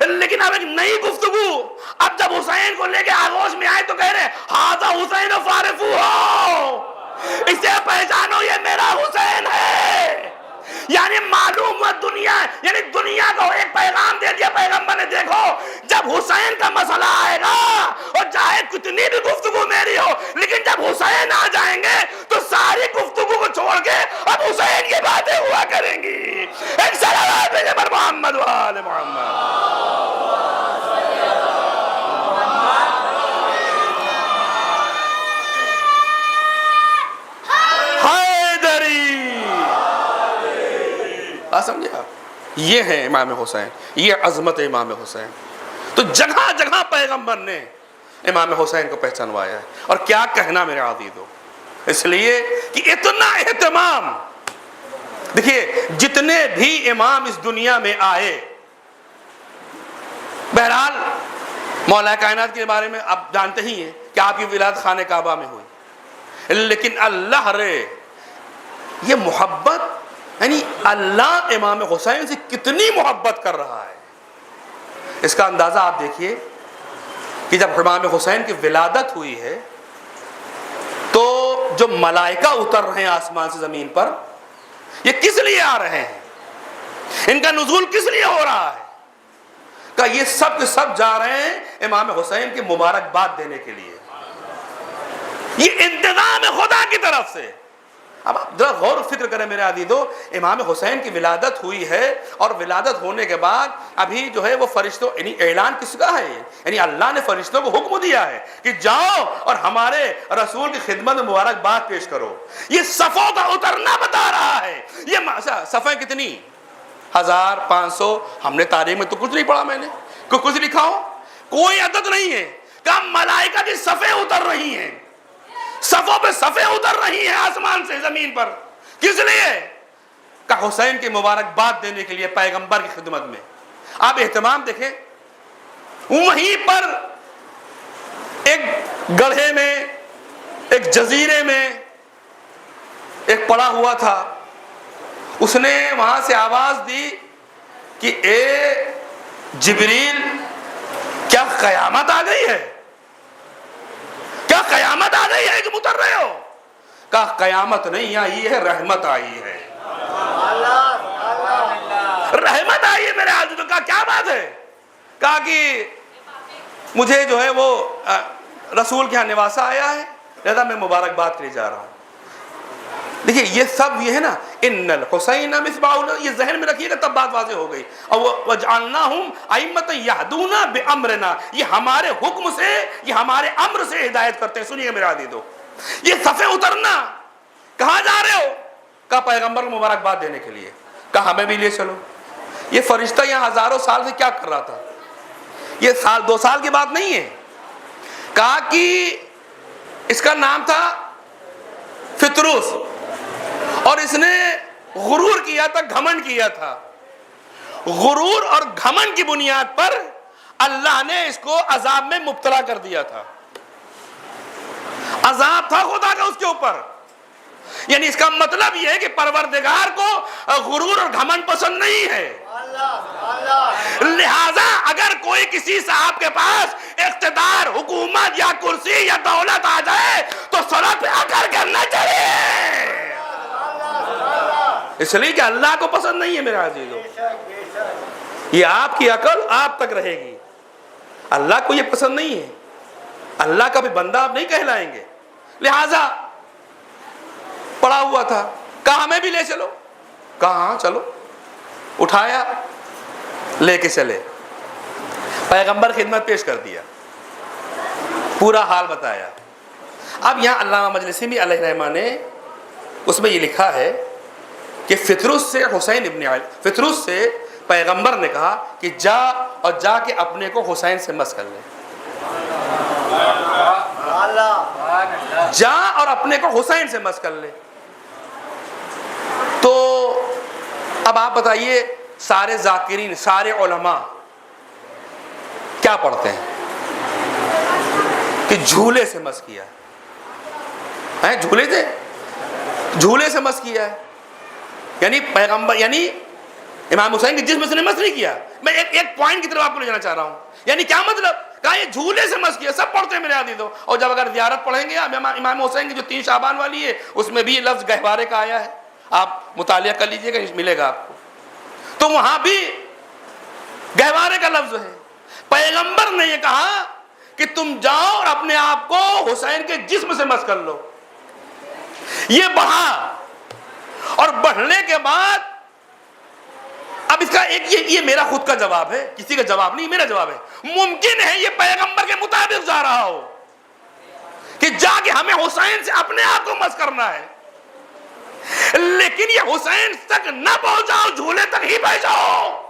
S1: لیکن اب ایک نئی گفتگو، اب جب حسین کو لے کے آغوش میں آئے تو کہہ رہے ہاذا حسین فارفو ہو، اسے پہچانو یہ میرا حسین ہے. یعنی معلوم ہوا دنیا، یعنی دنیا کو ایک پیغام دے دیا پیغمبر نے، دیکھو جب حسین کا مسئلہ آئے گا اور چاہے کتنی بھی گفتگو میری ہو، لیکن جب حسین آ جائیں گے تو ساری گفتگو کو چھوڑ کے اب حسین کی باتیں ہوا کریں گی. ایک صلوات بھیجے پر محمد و آل محمد. سمجھے آپ؟ یہ ہے امام حسین، یہ عظمت امام حسین. تو جگہ جگہ پیغمبر نے امام حسین کو پہچانوایا ہے. اور کیا کہنا میرے عزیزو، اس لیے کہ اتنا اہتمام. دیکھیے جتنے بھی امام اس دنیا میں آئے، بہرحال مولا کائنات کے بارے میں آپ جانتے ہی ہیں کہ آپ کی ولادت خانہ کعبہ میں ہوئی، لیکن اللہ رے یہ محبت، یعنی اللہ امام حسین سے کتنی محبت کر رہا ہے. اس کا اندازہ آپ دیکھیے کہ جب امام حسین کی ولادت ہوئی ہے تو جو ملائکہ اتر رہے ہیں آسمان سے زمین پر، یہ کس لیے آ رہے ہیں؟ ان کا نزول کس لیے ہو رہا ہے؟ کہ یہ سب کے سب جا رہے ہیں امام حسین کی مبارکباد دینے کے لیے. یہ انتظام ہے خدا کی طرف سے. اب آپ ذرا غور و فکر کریں میرے عزیزو، امام حسین کی ولادت ہوئی ہے اور ولادت ہونے کے بعد ابھی جو ہے وہ فرشتوں، یعنی اعلان کس کا ہے؟ یعنی اللہ نے فرشتوں کو حکم دیا ہے کہ جاؤ اور ہمارے رسول کی خدمت میں مبارکباد پیش کرو. یہ صفوں کا اترنا بتا رہا ہے. یہ صفیں کتنی؟ 1500. ہم نے تاریخ میں تو کچھ نہیں پڑھا، میں نے کچھ لکھا ہو، کوئی عدد نہیں ہے. کہ ملائکہ کی صفیں اتر رہی ہیں، صفوں پہ صفیں اتر رہی ہیں آسمان سے زمین پر. کس لیے؟ کہ حسین کی مبارکباد دینے کے لیے پیغمبر کی خدمت میں. آپ اہتمام دیکھیں، وہیں پر ایک گڑھے میں، ایک جزیرے میں ایک پڑا ہوا تھا، اس نے وہاں سے آواز دی کہ اے جبریل، کیا قیامت آ گئی ہے؟ کیا قیامت آ گئی ہے کہ اتر رہے ہو؟ کہا قیامت نہیں آئی ہے، رحمت آئی ہے. رحمت آئی ہے میرے آدمی. تو کہا کیا بات ہے؟ کہا کہ مجھے جو ہے وہ رسول کے ہاں نواسا آیا ہے، لہذا میں مبارکباد کے لیے جا رہا ہوں. دیکھیے یہ سب یہ ہے نا، ان الحسین مصباح، یہ ذہن میں رکھیے گا تب بات واضح ہو گئی. اور وجعلناہم ائمۃ یہدون بامرنا، یہ ہمارے حکم سے، یہ ہمارے امر سے ہدایت کرتے ہیں. سنیے میرے عزیزو، یہ صفیں اترنا، کہاں جا رہے ہو؟ کہا پیغمبر کو مبارکباد دینے کے لیے. کہا ہمیں بھی لے چلو. یہ فرشتہ یہاں ہزاروں سال سے کیا کر رہا تھا؟ یہ سال دو سال کی بات نہیں ہے. کہا کہ اس کا نام تھا فطروس، اور اس نے غرور کیا تھا، گھمنڈ کیا تھا. غرور اور گھمنڈ کی بنیاد پر اللہ نے اس کو عذاب میں مبتلا کر دیا تھا. عذاب تھا خدا کا اس کے اوپر. یعنی اس کا مطلب یہ ہے کہ پروردگار کو غرور اور گھمنڈ پسند نہیں ہے. لہذا اگر کوئی کسی صاحب کے پاس اقتدار، حکومت یا کرسی یا دولت آ جائے تو سڑک پہ آ کر کرنا چاہیے، اس لیے کہ اللہ کو پسند نہیں ہے میرے عزیزو. یہ آپ کی عقل آپ تک رہے گی، اللہ کو یہ پسند نہیں ہے. اللہ کا بھی بندہ آپ نہیں کہلائیں گے. لہذا پڑا ہوا تھا، کہا ہمیں بھی لے چلو. کہا ہاں چلو. اٹھایا، لے کے چلے، پیغمبر خدمت پیش کر دیا، پورا حال بتایا. اب یہاں علامہ مجلسی بھی علیہ رحمہ نے اس میں یہ لکھا ہے کہ فطرس سے حسین ابن علی، فطرس سے پیغمبر نے کہا کہ جا اور جا کے اپنے کو حسین سے مس کر لے. جا اور اپنے کو حسین سے مس کر لے. تو اب آپ بتائیے، سارے ذاکرین، سارے علماء کیا پڑھتے ہیں کہ جھولے سے مس کیا ہے. جھولے سے، جھولے سے مس کیا ہے. یعنی پیغمبر، یعنی امام حسین کے جسم سے مس نہیں کیا. میں ایک پوائنٹ کی طرف آپ کو لے جانا چاہ رہا ہوں. یعنی کیا مطلب؟ کہا یہ جھولے سے مس کیا. سب پڑھتے ہیں میرے عزیزوں. اور جب اگر زیارت پڑھیں گے امام حسین کی جو 3 شعبان والی ہے اس میں بھی یہ لفظ گہوارے کا آیا ہے, آپ مطالعہ کر لیجئے گا, ملے گا آپ کو. تو وہاں بھی گہوارے کا لفظ ہے. پیغمبر نے یہ کہا کہ تم جاؤ اور اپنے آپ کو حسین کے جسم سے مس کر لو. یہ بڑھا, اور بڑھنے کے بعد اب اس کا ایک یہ میرا خود کا جواب ہے, کسی کا جواب نہیں, میرا جواب ہے. ممکن ہے یہ پیغمبر کے مطابق جا رہا ہو کہ جا کے ہمیں حسین سے اپنے آپ کو مس کرنا ہے, لیکن یہ حسین تک نہ پہنچاؤ, جھولے تک ہی پہنچاؤ.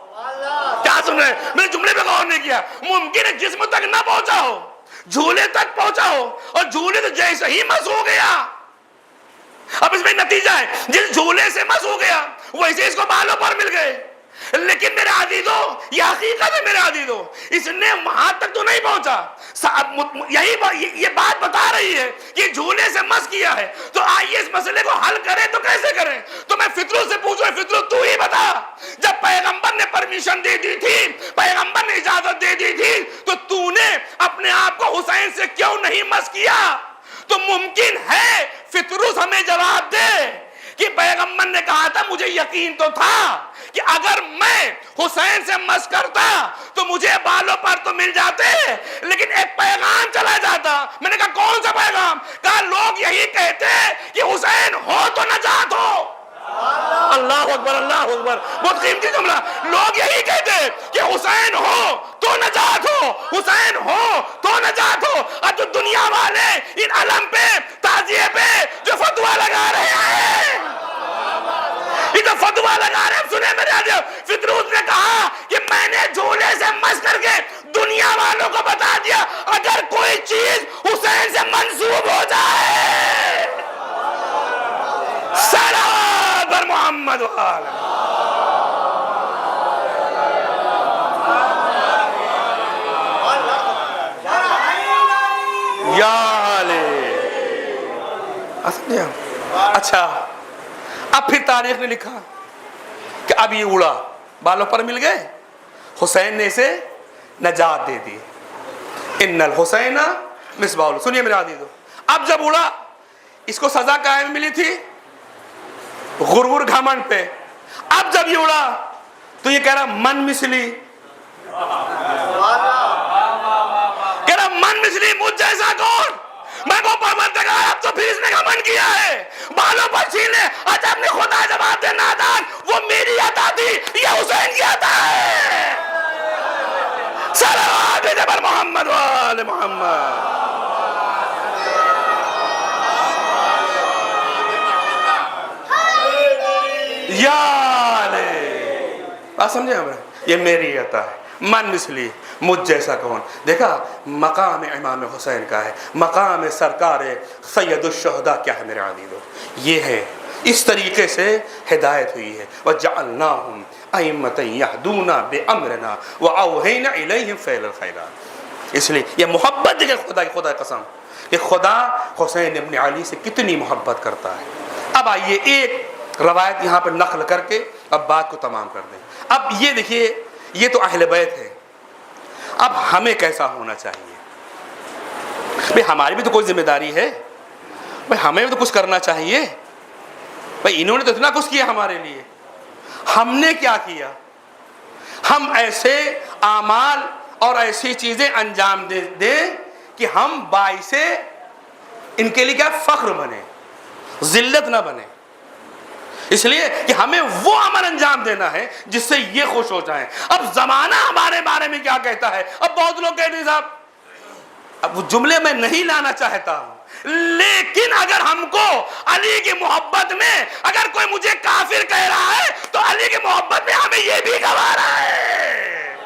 S1: کیا سن رہے ہیں؟ میں نے جملے پہ غور نہیں کیا. ممکن ہے جسم تک نہ پہنچاؤ, جھولے تک پہنچاؤ, اور جھولے تو جیسے ہی مس ہو گیا. اب اس میں نتیجہ ہے, جس جھولے سے مس ہو گیا ویسے اس کو بالوں پر مل گئے. لیکن میرے عزیزو, یہ حقیقت ہے میرے عزیزو, اس نے وہاں تک تو نہیں پہنچا. یہ بات بتا رہی ہے کہ جھولے سے مس کیا ہے. تو آئیے اس مسئلے کو حل کریں. تو کیسے کریں؟ تو میں فطرو سے پوچھوں, فطرو تو ہی بتا, جب پیغمبر نے پرمیشن دے دی تھی, پیغمبر نے اجازت دے دی تھی, تو نے اپنے آپ کو حسین سے کیوں نہیں مس کیا؟ تو ممکن ہے فطروس ہمیں جواب دے کہ پیغمبر نے کہا تھا, مجھے یقین تو تھا کہ اگر میں حسین سے مس کرتا تو مجھے بالوں پر تو مل جاتے, لیکن ایک پیغام چلا جاتا. میں نے کہا کون سا پیغام؟ کہا لوگ یہی کہتے کہ حسین ہو تو نجات ہو. اللہ اکبر, اللہ اکبر, بہت قیمتی جملہ. لوگ یہی کہتے کہ حسین ہو تو نجات ہو, حسین ہو تو نجات ہو. اور جو دنیا والے ان علم پہ, تعزیے پہ جو فتویٰ لگا رہے ہیں, یہ تو فتویٰ لگا رہے ہیں. سنے میرے آجو, فطروس نے کہا کہ میں نے جھولے سے مس کر کے دنیا والوں کو بتا دیا, اگر کوئی چیز حسین سے منسوب ہو جائے, صلوات بر محمد وآلہ, یا اچھا. اب پھر تاریخ نے لکھا کہ اب یہ اڑا, بالوں پر مل گئے, حسین نے اسے نجات دے دی. ان الحسین مصباح. سنیے میرے عزیزو, اب جب اڑا, اس کو سزا قائم ملی تھی غرور گھمنڈ پہ. اب جب یہ اڑا تو یہ کہہ رہا من مثلی, کہہ رہا من مثلی, مجھ جیسا کون؟ میں کو پروردگار, اب تو پھر اس نے گھمنڈ کیا ہے, بالوں پر چھین لے. اچھا اپنے خدا جواب دے, نادان, وہ میری عطا تھی, یہ حسین کی عطا ہے. صلوات بر محمد وآل محمد. یا بات سمجھے ہمیں, یہ میری عطا ہے, من مثلی, مجھ جیسا کون. دیکھا مقام امام حسین کا ہے, مقام سرکار سید الشہداء کیا ہے میرے عزیزو, یہ ہے. اس طریقے سے ہدایت ہوئی ہے. وَجَعَلْنَاهُمْ أَئِمَّةً يَهْدُونَ بِأَمْرِنَا وَأَوْحَيْنَا إِلَيْهِمْ فِعْلَ الْخَيْرَاتِ. اس لیے یہ محبت ہے کہ خدا قسم کہ خدا حسین ابن علی سے کتنی محبت کرتا ہے. اب آئیے ایک روایت یہاں پر نقل کر کے اب بات کو تمام کر دیں. اب یہ دیکھیے, یہ تو اہل بیت ہے, اب ہمیں کیسا ہونا چاہیے؟ بھئی ہماری بھی تو کوئی ذمہ داری ہے, بھئی ہمیں بھی تو کچھ کرنا چاہیے. بھئی انہوں نے تو اتنا کچھ کیا ہمارے لیے, ہم نے کیا کیا؟ ہم ایسے اعمال اور ایسی چیزیں انجام دیں کہ ہم باعث ان کے لیے کیا فخر بنے, ذلت نہ بنے. اس لیے کہ ہمیں وہ عمل انجام دینا ہے جس سے یہ خوش ہو جائیں. اب زمانہ ہمارے بارے میں کیا کہتا ہے؟ اب بہت لوگ کہتے ہیں صاحب, اب وہ جملے میں نہیں لانا چاہتا ہوں, لیکن اگر ہم کو علی کی محبت میں اگر کوئی مجھے کافر کہہ رہا ہے تو علی کی محبت میں ہمیں یہ بھی گوارا ہے,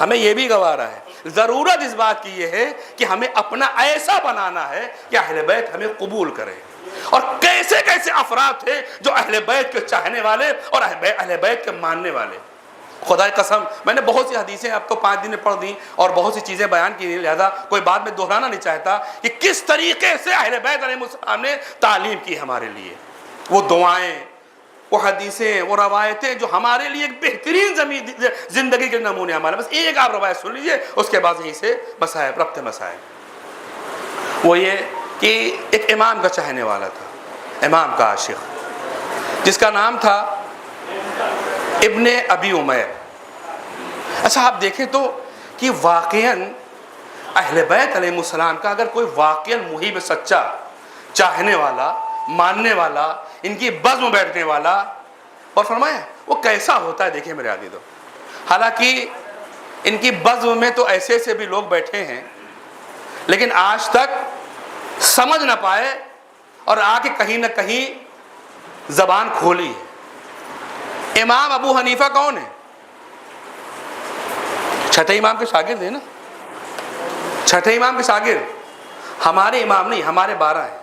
S1: ہمیں یہ بھی گوارا ہے. ضرورت اس بات کی یہ ہے کہ ہمیں اپنا ایسا بنانا ہے کہ اہل بیت ہمیں قبول کرے. اور کیسے کیسے افراد تھے جو اہل بیت کے چاہنے والے اور اہل بیت کے ماننے والے. خدا قسم میں نے بہت سی حدیثیں آپ کو 5 دن میں پڑھ دیں اور بہت سی چیزیں بیان کی, لہذا کوئی بات میں دہرانا نہیں چاہتا کہ کس طریقے سے اہل بیت علیہ السلام نے تعلیم کی ہمارے لیے. وہ دعائیں, وہ حدیثیں، وہ روایتیں جو ہمارے لیے ایک بہترین زندگی کے نمونے ہمارے. بس ایک آپ روایت سن لیجئے، اس کے بعد یہیں سے مسائل، ربط مسائل. وہ یہ کہ ایک امام کا چاہنے والا تھا، امام کا عاشق، جس کا نام تھا ابن ابی عمیر. اچھا آپ دیکھیں تو کہ واقعاً اہل بیت علیہ السلام کا اگر کوئی واقعاً محب سچا، چاہنے والا، ماننے والا، ان کی بزم میں بیٹھنے والا، اور فرمایا وہ کیسا ہوتا ہے دیکھیں میرے عزیزو. حالانکہ ان کی بزم میں تو ایسے ایسے بھی لوگ بیٹھے ہیں لیکن آج تک سمجھ نہ پائے اور آ کے کہیں نہ کہیں زبان کھولی ہے. امام ابو حنیفہ کون ہے؟ چھٹے امام کے شاگرد ہیں نا، چھٹے امام کے شاگرد. ہمارے امام نہیں، ہمارے 12 ہیں.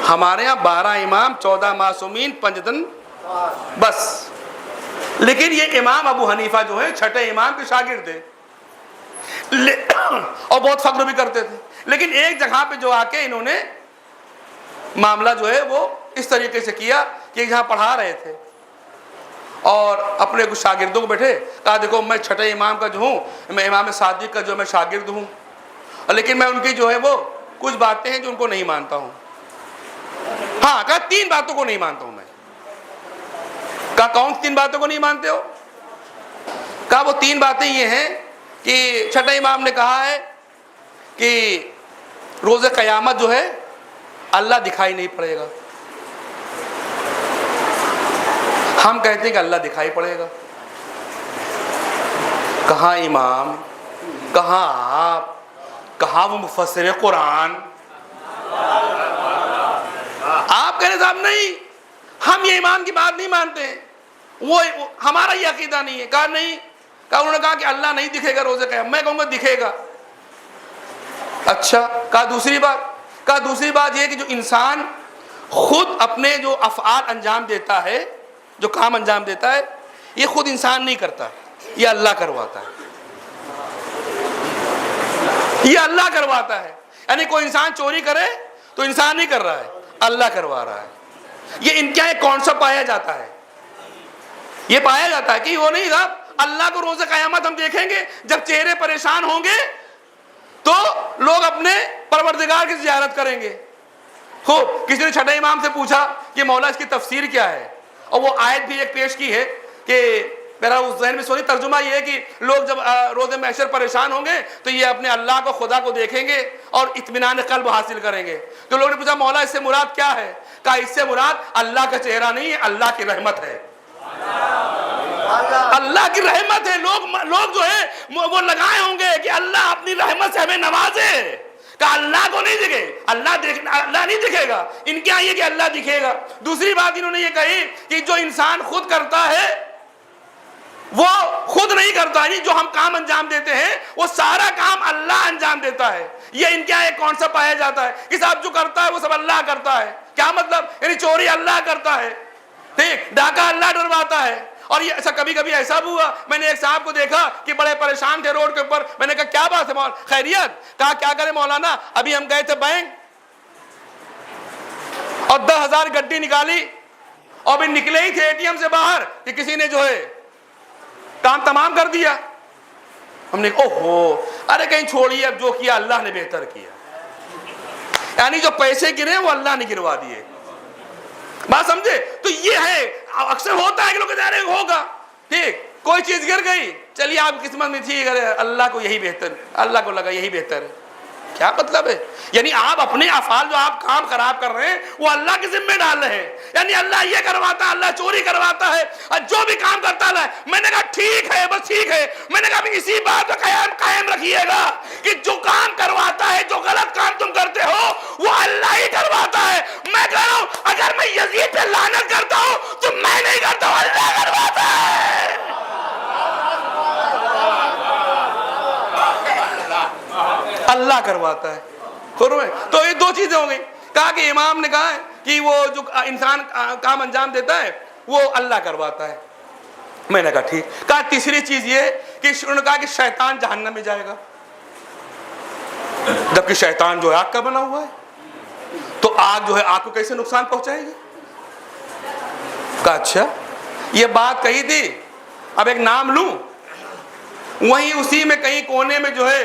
S1: ہمارے یہاں 12 امام، 14 معصومین، 5 دن بس. لیکن یہ امام ابو حنیفہ جو ہے چھٹے امام کے شاگرد ہیں اور بہت فخر بھی کرتے تھے. لیکن ایک جگہ پہ جو آ کے انہوں نے معاملہ جو ہے وہ اس طریقے سے کیا کہ جہاں پڑھا رہے تھے اور اپنے کچھ شاگردوں کو بیٹھے، کہا دیکھو میں چھٹے امام کا جو ہوں، میں امام صادق کا جو میں شاگرد ہوں، لیکن میں ان کی جو ہے وہ کچھ باتیں ہیں جو ان کو نہیں مانتا ہوں. ہاں کہا 3 باتوں کو نہیں مانتا ہوں میں. کہا کون 3 باتوں کو نہیں مانتے ہو؟ کہا وہ 3 باتیں یہ ہیں کہ چھٹے امام نے کہا ہے کہ روز قیامت جو ہے اللہ دکھائی نہیں پڑے گا. ہم کہتے ہیں کہ اللہ دکھائی پڑے گا. کہاں امام، کہاں آپ، کہاں وہ مفسر قرآن؟ آپ کہنے صاحب نہیں، ہم یہ امام کی بات نہیں مانتے ہیں، وہ ہمارا یہ عقیدہ نہیں ہے. کہا نہیں، کہا انہوں نے کہا کہ اللہ نہیں دکھے گا روز قیامت. میں کہوں گا دکھے گا. اچھا کہا دوسری بات؟ کہا دوسری بات یہ کہ جو انسان خود اپنے جو افعال انجام دیتا ہے، جو کام انجام دیتا ہے، یہ خود انسان نہیں کرتا، یہ اللہ کرواتا ہے. یہ اللہ کرواتا ہے. یعنی کوئی انسان چوری کرے تو انسان نہیں کر رہا ہے، اللہ کروا رہا ہے. یہ ان کا ایک کانسیپٹ پایا جاتا ہے، یہ پایا جاتا ہے کہ وہ نہیں صاحب اللہ کو روز قیامت ہم دیکھیں گے، جب چہرے پریشان ہوں گے تو لوگ اپنے پروردگار کی زیارت کریں گے. خوب کسی نے چھٹے امام سے پوچھا کہ مولا اس کی تفسیر کیا ہے، اور وہ آیت بھی ایک پیش کی ہے کہ میرا اس ذہن میں سونی ترجمہ یہ ہے کہ لوگ جب روز محشر پریشان ہوں گے تو یہ اپنے اللہ کو، خدا کو دیکھیں گے اور اطمینان قلب حاصل کریں گے. تو لوگوں نے پوچھا مولا اس سے مراد کیا ہے؟ کہا اس سے مراد اللہ کا چہرہ نہیں ہے، اللہ کی رحمت ہے. اللہ کی رحمت ہے. لوگ جو ہے وہ لگائے ہوں گے کہ اللہ اپنی رحمت سے ہمیں نوازے. کہا اللہ کو نہیں دکھے، اللہ نہیں دکھے گا. ان کے یہ کہ اللہ دکھے گا. دوسری بات انہوں نے یہ کہی کہ جو انسان خود کرتا ہے وہ خود نہیں کرتا، یعنی جو ہم کام انجام دیتے ہیں وہ سارا کام اللہ انجام دیتا ہے. یہ ان کے ایک کانسیپٹ پایا جاتا ہے کہ صاحب جو کرتا ہے وہ سب اللہ کرتا ہے. کیا مطلب؟ یعنی چوری اللہ کرتا ہے، ٹھیک، ڈاکہ اللہ ڈرواتا ہے. اور یہ ایسا کبھی کبھی ایسا بھی ہوا، میں نے ایک صاحب کو دیکھا کہ بڑے پریشان تھے روڈ کے اوپر. میں نے کہا کیا بات ہے مولانا، خیریت؟ کہا کیا کرے مولانا، ابھی ہم گئے تھے بینک اور 10,000 گڈی نکالی اور بھی نکلے ہی تھے اے ٹی ایم سے باہر کہ کسی نے جو ہے کام تمام کر دیا. ہم نے اوہو، ارے کہیں چھوڑیے، اب جو کیا اللہ نے بہتر کیا. یعنی جو پیسے گرے وہ اللہ نے گروا دیے. بات سمجھے؟ تو یہ ہے، اکثر ہوتا ہے کہ لوگ کہتے ہیں ہوگا، ٹھیک، کوئی چیز گر گئی، چلیے آپ قسمت میں تھی، اللہ کو یہی بہتر، اللہ کو لگا یہی بہتر ہے. کیا مطلب ہے؟ یعنی آپ اپنے افعال جو آپ کام خراب کر رہے ہیں وہ اللہ کے ذمہ ڈال رہے ہیں. یعنی اللہ یہ کرواتا ہے، اللہ چوری کرواتا ہے، اور جو بھی کام کرتا ہے. میں نے کہا ٹھیک ہے، بس ٹھیک ہے. میں نے کہا اسی بات کو قائم رکھیے گا کہ جو کام کرواتا ہے، جو غلط کام تم کرتے ہو وہ اللہ ہی کرواتا ہے. میں کہہ رہا ہوں اگر میں یزید پہ لعنت کرتا ہوں تو میں نہیں کرتا ہوں، اللہ کرواتا ہے. اللہ کرواتا ہے. تو یہ 2 چیزیں ہو گئی. کہا کہ امام نے کہا ہے کہ وہ جو انسان کام انجام دیتا ہے وہ اللہ کرواتا ہے. میں نے کہا ٹھیک. کہا تیسری چیز یہ کہ انہوں نے کہا کہ شیطان جہنم میں جائے گا، جبکہ شیطان جو ہے آگ کا بنا ہوا ہے. تو آگ جو ہے آگ کو کیسے نقصان پہنچائے گی؟ کہا اچھا یہ بات کہی تھی، اب ایک نام لوں. وہیں اسی میں کہیں کونے میں جو ہے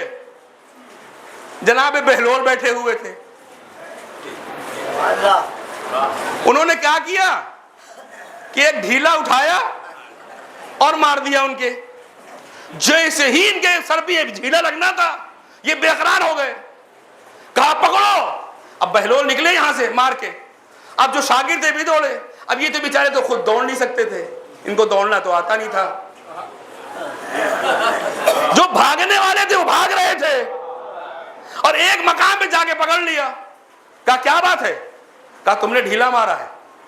S1: جناب بہلول بیٹھے ہوئے تھے. انہوں نے کیا کیا کہ ایک ڈھیلا اٹھایا اور مار دیا ان کے. جیسے ہی ان کے سر پہ ایک ڈھیلا لگنا تھا یہ بے قرار ہو گئے. کہا پکڑو. اب بہلول نکلے یہاں سے مار کے. اب جو شاگرد تھے بھی دوڑے. اب یہ تو بیچارے تو خود دوڑ نہیں سکتے تھے، ان کو دوڑنا تو آتا نہیں تھا. جو بھاگنے والے تھے وہ بھاگ رہے تھے اور ایک مقام پہ جا کے پکڑ لیا. کہا کیا بات ہے؟ کہا تم نے ڈھیلا مارا ہے.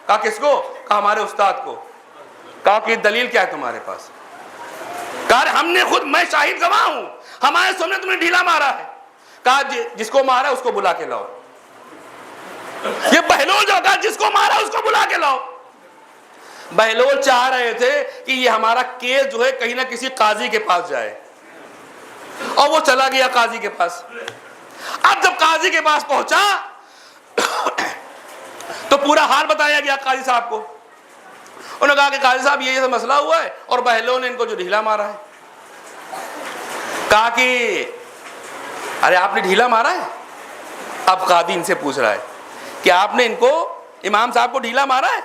S1: کہا کس کو؟ کہا ہمارے استاد کو. کہا کہ دلیل کیا ہے تمہارے پاس؟ کہا ہم نے خود، میں شاہد گواہ ہوں، ہمارے سامنے تم نے ڈھیلا مارا ہے. کہا جس کو مارا اس کو بلا کے لاؤ. یہ بہلول جو کہا جس کو مارا اس کو بلا کے لاؤ. بہلول چاہ رہے تھے کہ یہ ہمارا کیس جو ہے کہیں نہ کسی قاضی کے پاس جائے، اور وہ چلا گیا قاضی کے پاس. اب جب قاضی کے پاس پہنچا تو پورا حال بتایا گیا قاضی صاحب کو. انہوں نے کہا کہ قاضی صاحب یہ مسئلہ ہوا ہے اور بہلول نے ان کو جو ڈھیلا مارا ہے. کہا کہ ارے آپ نے ڈھیلا مارا ہے؟ اب قاضی ان سے پوچھ رہا ہے کہ آپ نے ان کو، امام صاحب کو ڈھیلا مارا ہے؟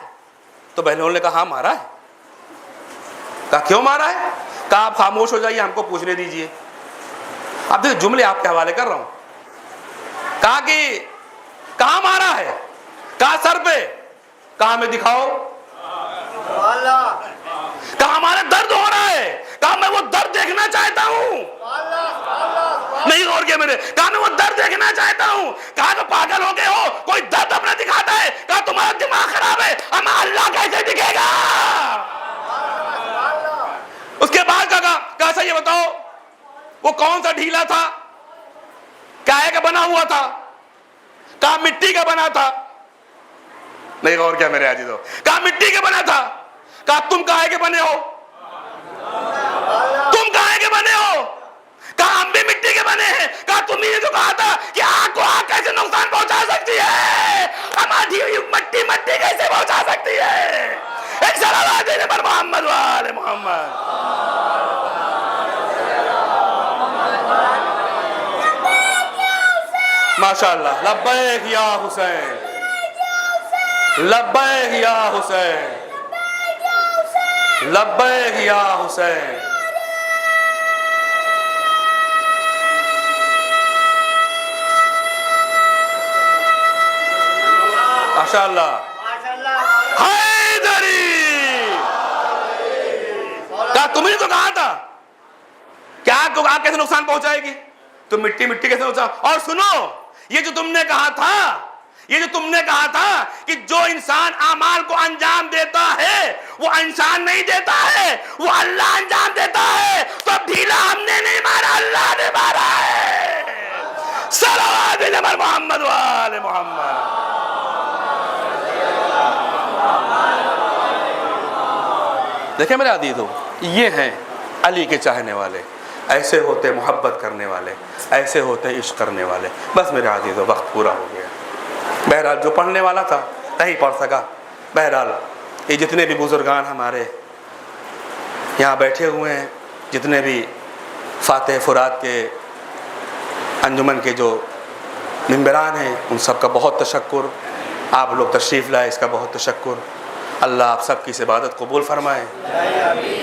S1: تو بہلول نے کہا ہاں مارا ہے. کہا کیوں مارا ہے؟ کہا آپ خاموش ہو جائیے، ہم کو پوچھنے دیجئے. اب دیکھیں جملے آپ کے حوالے کر رہا ہوں. کہا کہ کہاں مارا ہے؟ کہا سر پہ. کہا ہمیں دکھاؤ. کہا ہمارا درد ہو رہا ہے. کہا میں وہ درد دیکھنا چاہتا ہوں. نہیں اور کیا میرے. کہا میں وہ درد دیکھنا چاہتا ہوں. کہا کہ پاگل ہو گئے ہو، کوئی درد اپنا دکھاتا ہے؟ کہا تمہارا دماغ خراب ہے، ہمیں اللہ کیسے دکھے گا؟ اس کے بعد کہا اچھا یہ بتاؤ وہ کون سا ڈھیلا تھا؟ کائے کا بنا ہوا تھا؟ کہا مٹی کا بنا تھا. نہیں اور کیا میرے عزیزو. کہا مٹی کا بنا تھا. کہا تم کائے کے بنے ہو؟ تم کائے کے بنے ہو؟ کہا ہم بھی مٹی کے بنے ہیں. کہا تم نے جو کہا تھا کہ آگ کو آگ کیسے نقصان پہنچا سکتی ہے، ہماری مٹی مٹی کیسے پہنچا سکتی ہے؟ ایک صلوات دے پر محمد و آل محمد. ماشاءاللہ. لبیک یا حسین، لبیک یا حسین، لبیک یا حسین. ماشاءاللہ. حیدری. کہا تم نے تو کہا تھا کہ آگ کو آگ کیسے نقصان پہنچائے گی، تو مٹی مٹی کیسے نقصان. اور سنو یہ جو تم نے کہا تھا، یہ جو تم نے کہا تھا کہ جو انسان اعمال کو انجام دیتا ہے وہ انسان نہیں دیتا ہے، وہ اللہ انجام دیتا ہے. تو ڈھیلا ہم نے نہیں مارا، اللہ نے مارا ہے. صلوات علی محمد و آل محمد. دیکھیں میرے عزیزو، یہ ہیں علی کے چاہنے والے، ایسے ہوتے محبت کرنے والے، ایسے ہوتے عشق کرنے والے. بس میرے عزیزو وقت پورا ہو گیا. بہرحال جو پڑھنے والا تھا نہیں پڑھ سکا. بہرحال یہ جتنے بھی بزرگان ہمارے یہاں بیٹھے ہوئے ہیں، جتنے بھی فاتح فرات کے انجمن کے جو ممبران ہیں، ان سب کا بہت تشکر. آپ لوگ تشریف لائے، اس کا بہت تشکر. اللہ آپ سب کی اس عبادت قبول فرمائے.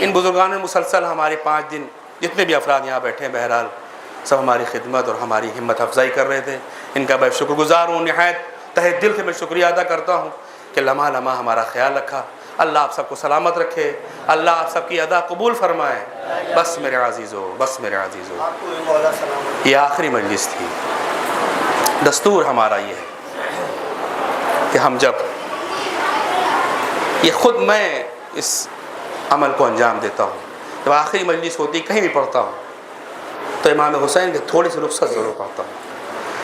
S1: ان بزرگان نے مسلسل ہماری 5 دن جتنے بھی افراد یہاں بیٹھے ہیں بہرحال سب ہماری خدمت اور ہماری ہمت افزائی کر رہے تھے. ان کا میں شکر گزار ہوں. نہایت تہہ دل سے میں شکریہ ادا کرتا ہوں کہ لمحہ لمحہ ہمارا خیال رکھا. اللہ آپ سب کو سلامت رکھے، اللہ آپ سب کی ادا قبول فرمائے. بس میرے عزیزو، بس میرے عزیزو، یہ آخری مجلس تھی. دستور ہمارا یہ ہے کہ ہم جب یہ خود میں اس عمل کو انجام دیتا ہوں، جب آخری مجلس ہوتی کہیں بھی پڑھتا ہوں تو امام حسین کی تھوڑی سی رخصت ضرور پڑھتا ہوں.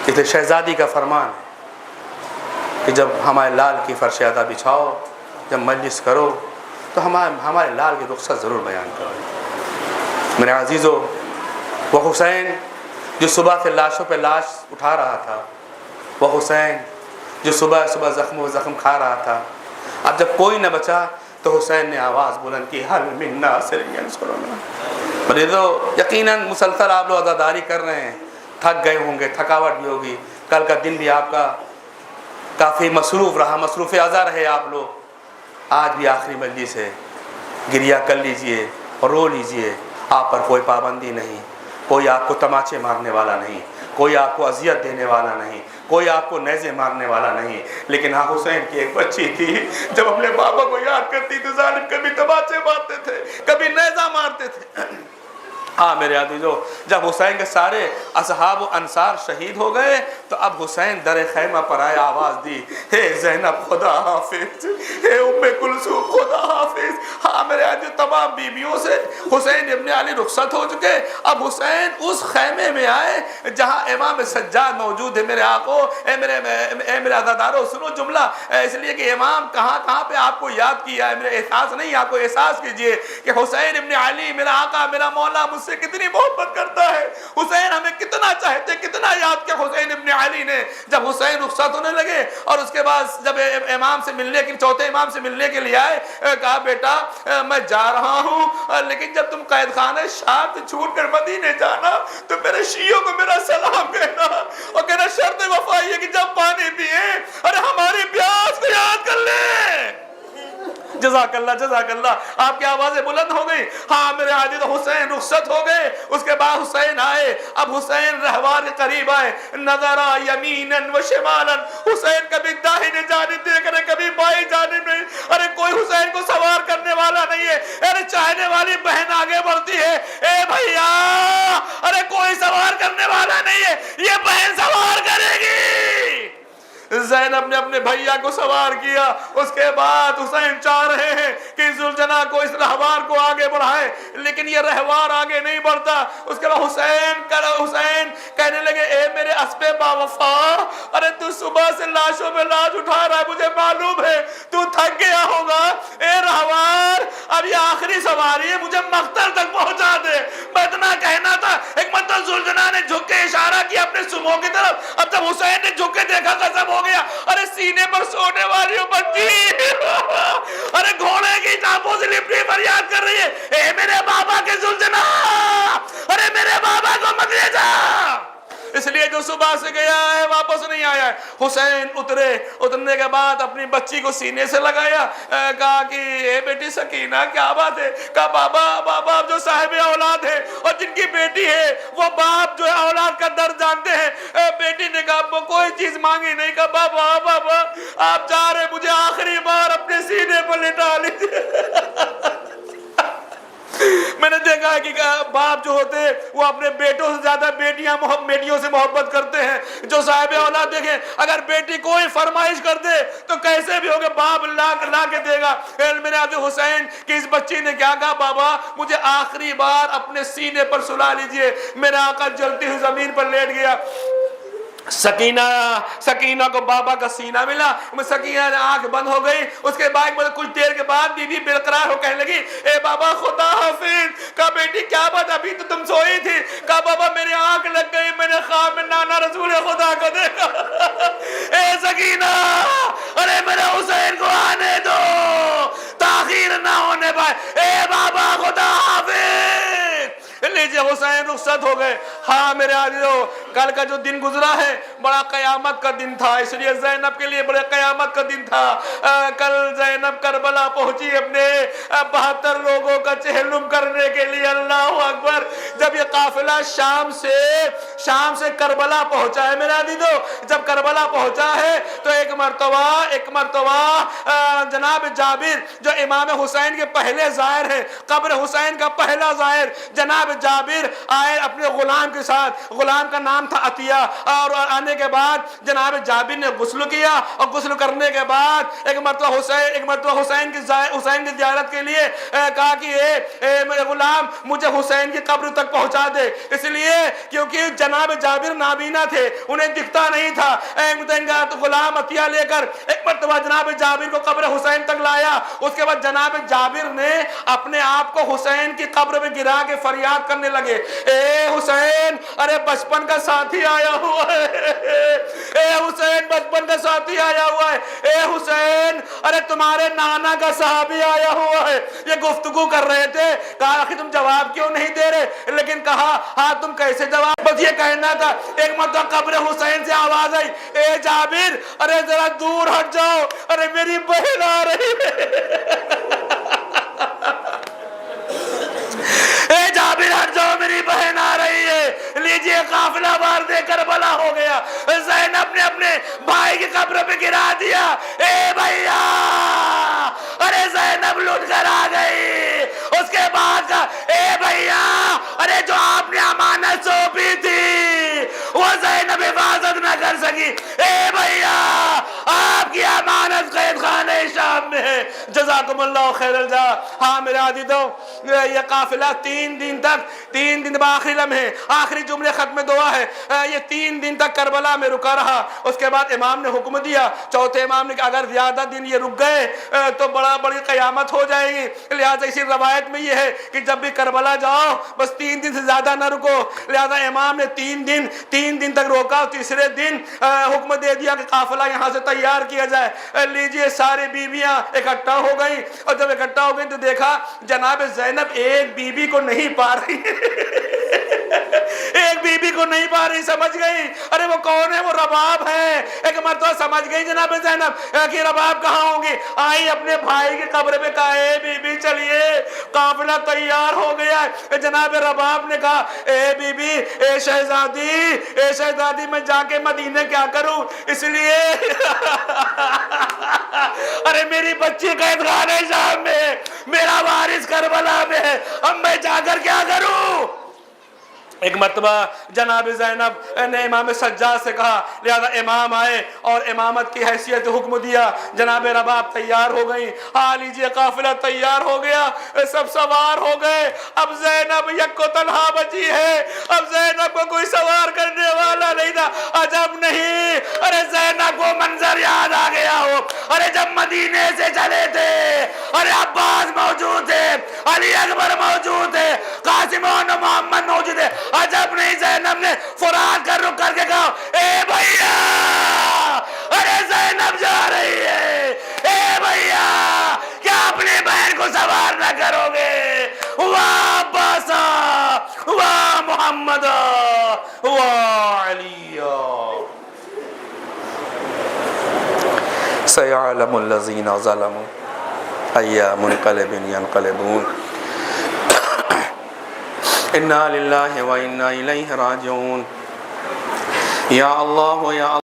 S1: اس لیے شہزادی کا فرمان ہے کہ جب ہمارے لال کی فرش ادا بچھاؤ، جب مجلس کرو تو ہمارے لال کی رخصت ضرور بیان کرو. میرے عزیزو، وہ حسین جو صبح سے لاشوں پہ لاش اٹھا رہا تھا، وہ حسین جو صبح صبح زخم کھا رہا تھا. اب جب کوئی نہ بچا تو حسین نے آواز بلند کی حل من ناصر ینصرنا. اور یہ تو یقیناً مسلسل آپ لوگ عزاداری کر رہے ہیں, تھک گئے ہوں گے, تھکاوٹ بھی ہوگی, کل کا دن بھی آپ کا کافی مصروف رہا, مصروف عزا رہے آپ لوگ. آج بھی آخری مجلس ہے, گریہ کر لیجئے اور رو لیجئے. آپ پر کوئی پابندی نہیں, کوئی آپ کو تماچے مارنے والا نہیں, کوئی آپ کو اذیت دینے والا نہیں, کوئی آپ کو نیزے مارنے والا نہیں. لیکن ہاں حسین کی ایک بچی تھی, جب اپنے بابا کو یاد کرتی تو ظالم کبھی تماچے مارتے تھے, کبھی نیزہ مارتے تھے. ہاں میرے عزیزو, جب حسین کے سارے اصحاب و انصار شہید ہو گئے تو اب حسین در خیمہ پر آئے, آواز دی, ہے زینب خدا حافظ, ہے ام کلثوم خدا حافظ. ہاں میرے عزیزو, تمام بیویوں سے حسین ابن علی رخصت ہو چکے. اب حسین اس خیمے میں آئے جہاں امام سجاد موجود ہے. میرے آقو, اے میرے عزادارو, سنو جملہ, اس لیے کہ امام کہاں پہ آپ کو یاد کیا ہے. میرے احساس نہیں, آپ کو احساس کیجئے کہ حسین ابن علی, میرا آقا, میرا مولا مجھ سے کتنی محبت کرتا ہے. حسین ہمیں کتنا چاہتے, کتنا یاد کیا حسین ابن علی نے. جب حسین رخصت ہونے لگے اور اس کے بعد جب امام سے ملنے کے, چوتھے امام سے ملنے کے لیے آئے, کہا بیٹا میں جا رہا ہوں, لیکن جب تم قید خانہ شام سے چھوٹ کر مدینے جانا تو میرے شیعوں کو میرا سلام کہنا, اور کہنا شرط وفا یہ کہ جب پانی پیئے ارے ہماری پیاس کو یاد کر لیں. جزاک اللہ, جزاک اللہ. آپ کی آوازیں بلند ہو گئی. ہاں میرے عزیز, حسین رخصت ہو گئے. اس کے بعد حسین آئے. اب حسین رہوار کے قریب آئے. نظرا یمینا و شمالا, حسین کبھی داہنے جانب دیکھ رہے, کبھی بائیں جانب نہیں. ارے کوئی حسین کو سوار کرنے والا نہیں ہے. ارے چاہنے والی بہن آگے بڑھتی ہے, اے بھیا, ارے کوئی سوار کرنے والا نہیں ہے, یہ بہن سوار کرے گی. زینب نے اپنے بھیا کو سوار کیا. اس کے بعد حسین چاہ رہے ہیں کہ ذوالجناح کو, اس رہوار کو آگے بڑھائے, لیکن یہ رہوار آگے نہیں بڑھتا. اس کے بعد حسین کہنے لگے, اے میرے اسبِ باوفا, ارے تو صبح سے لاشوں میں لاش اٹھا رہا ہے, مجھے معلوم ہے تو تھک گیا ہوگا. اے رہوار, اب یہ آخری سواری ہے, مجھے مقتل تک پہنچا دے. میں اتنا کہنا تھا. ایک مرتبہ ذوالجناح نے جھک کے اشارہ کیا اپنے سمو کی طرف. اب جب حسین نے جھک کے دیکھا قسم ہو گیا, ارے سینے پر سونے والی بچی, ارے گھوڑے کی ٹانپوں سے لپٹی فریاد کر رہی ہے, اے میرے بابا کے ذوالجناح, ارے میرے بابا کو مت لے جا. اس لیے جو صبح سے گیا ہے واپس نہیں آیا ہے. حسین اترنے کے بعد اپنی بچی کو سینے سے لگایا, کہا کہ اے بیٹی سکینہ, کیا بات ہے؟ کہا بابا جو صاحب اولاد ہے اور جن کی بیٹی ہے وہ باپ جو ہے اولاد کا درد جانتے ہیں. بیٹی نے کہا کوئی چیز مانگی نہیں. کہا بابا آپ جا رہے, مجھے آخری بار اپنے سینے پر لٹا لیجیے. میں نے دیکھا ہے کہ باپ جو ہوتے ہیں وہ اپنے بیٹوں سے زیادہ بیٹیوں سے محبت کرتے ہیں. جو صاحب اولاد دیکھیں, اگر بیٹی کوئی فرمائش کر دے تو کیسے بھی ہوگا باپ لا کے دے گا. میرے عزیز حسین کی اس بچی نے کیا کہا, بابا مجھے آخری بار اپنے سینے پر سلا لیجئے. میرا آقا جلتی ہوئی زمین پر لیٹ گیا. سکینہ کو بابا کا سینہ ملا. سکینہ نے آنکھ بند ہو گئی. اس کے بعد کچھ دیر کے بعد بی بی برقرار ہو کہنے لگی, اے بابا خدا حافظ. کہا بیٹی کیا بات, ابھی تو تم سوئی تھی. کہا بابا میری آنکھ لگ گئی, میں نے خواب میں نانا رسول خدا کو دیکھا. اے سکینہ, ارے میرے حسین کو آنے دو, تاخیر نہ ہونے پائے. اے بابا خدا حافظ. لیجئے حسین رخصت ہو گئے. ہاں میرے عزیزو, کل کا جو دن گزرا ہے بڑا قیامت کا دن تھا. اس لیے زینب کے لیے بڑے قیامت کا دن تھا. کل زینب کربلا پہنچی اپنے 72 لوگوں کا چہلم کرنے کے لیے. اللہ اکبر. جب یہ قافلہ شام سے کربلا پہنچا ہے میرے عزیزو, جب کربلا پہنچا ہے تو ایک مرتبہ جناب جابر جو امام حسین کے پہلے زائر ہیں, قبر حسین کا پہلا زائر جناب جابر آئے اپنے غلام کے ساتھ. غلام کا نام تھا عطیہ. اور آنے کے بعد جناب جابر نے غسل کیا, اور غسل کرنے کے بعد ایک مرتبہ حسین کی زیارت کے لیے کہا کہ اے میرے غلام مجھے حسین کی قبر تک پہنچا دے. اس لیے کیونکہ جناب جابر نابینا تھے, انہیں دکھتا نہیں تھا. تو غلام عطیہ لے کر ایک مرتبہ جناب جابر کو قبر حسین تک لایا. اس کے بعد جناب جابر نے اپنے آپ کو حسین کی قبر میں گرا کے فریاد کرنے بولنے لگے اے حسین ارے بچپن کا ساتھی آیا ہوا ہے، اے حسین بچپن کا ساتھی آیا ہوا ہے، اے حسین ارے تمہارے نانا کا صحابی آیا ہوا ہے۔ یہ گفتگو کر رہے تھے، کہا آخر تم جواب کیوں نہیں دے رہے؟ لیکن کہا ہاں تم کیسے جواب، بس یہ کہنا تھا۔ ایک مرتبہ قبر حسین سے آواز آئی اے جابر ارے ذرا دور ہٹ جاؤ، ارے میری بہن آ رہی ہے، اے جابر ہٹ جاؤ میری بہن آ رہی ہے۔ لیجئے قافلہ وار دے کربلا ہو گیا، زینب نے اپنے بھائی کی قبر پہ گرا دیا، اے بھیا ارے زینب لٹ کر آ گئی۔ اس کے بعد کہا اے بھیا ارے جو آپ نے امانت سونپی تھی وہ زینب حفاظت نہ کر سکی، اے بھیا آپ کی امانت قید خانہ شام میں ہے، جزاکم اللہ خیر الجزا۔ ہاں میرے عزیزو یہ قافلہ 3 دن تک، 3 دن آخری لمحے آخری جملے ختم دعا ہے، یہ 3 دن تک کربلا میں رکا رہا۔ اس کے بعد امام نے حکم دیا، چوتھے امام نے کہ اگر زیادہ دن یہ رک گئے تو بڑی قیامت ہو جائے گی، لہٰذا اسی روایت میں یہ ہے کہ جب بھی کربلا جاؤ بس 3 دن سے زیادہ نہ رکو، لہٰذا امام نے 3 دن تک روکا۔ تیسرے دن حکم دے دیا کہ قافلہ یہاں سے تیار کیا جائے۔ لیجئے سارے بیویاں اکٹھا ہو گئیں، اور جب اکٹھا ہو گئیں تو دیکھا جناب زینب ایک بیوی کو نہیں پا رہی، ایک بیوی کو نہیں پا رہی، سمجھ گئی ارے وہ کون ہے، وہ رباب ہے۔ ایک مرتبہ سمجھ گئی جناب زینب کہ رباب کہاں ہوں گی، آئی اپنے بھائی کی قبر پہ کہا اے بی بی چلیے قافلہ تیار ہو گیا ہے۔ جناب رباب نے کہا اے بی بی اے شہزادی میں جا کے مدینے کیا کروں، اس لیے ارے میری بچی قید خانہ شام میں ہے، میرا وارث کربلا میں ہے، اب میں جا کر کیا کروں۔ ایک مرتبہ جناب زینب نے امام سجاد سے کہا، لہذا امام آئے اور امامت کی حیثیت حکم دیا۔ جناب رباب تیار ہو گئی، ہاں لیجئے قافلہ تیار ہو گیا، سب سوار ہو گئے۔ اب زینب یک و تنہا بچی ہے، اب زینب کو کوئی سوار کرنے والا نہیں تھا۔ عجب نہیں ارے زینب کو منظر یاد آ گیا ہو، ارے جب مدینے سے چلے تھے ارے عباس موجود تھے، علی اکبر موجود تھے، قاسم و محمد موجود تھے، عجب نہیں زینب نے فرات کر رک کر کے کہا اے بھیا ارے زینب جا رہی ہے، اے بھیا کیا اپنی بہن کو سوار نہ کرو گے، واہ عباسا واہ محمد واہ علی، سیعلم الذین ظلموا ای منقلب ینقلبون، انا للہ و انا الیہ راجعون۔ یا اللہ یا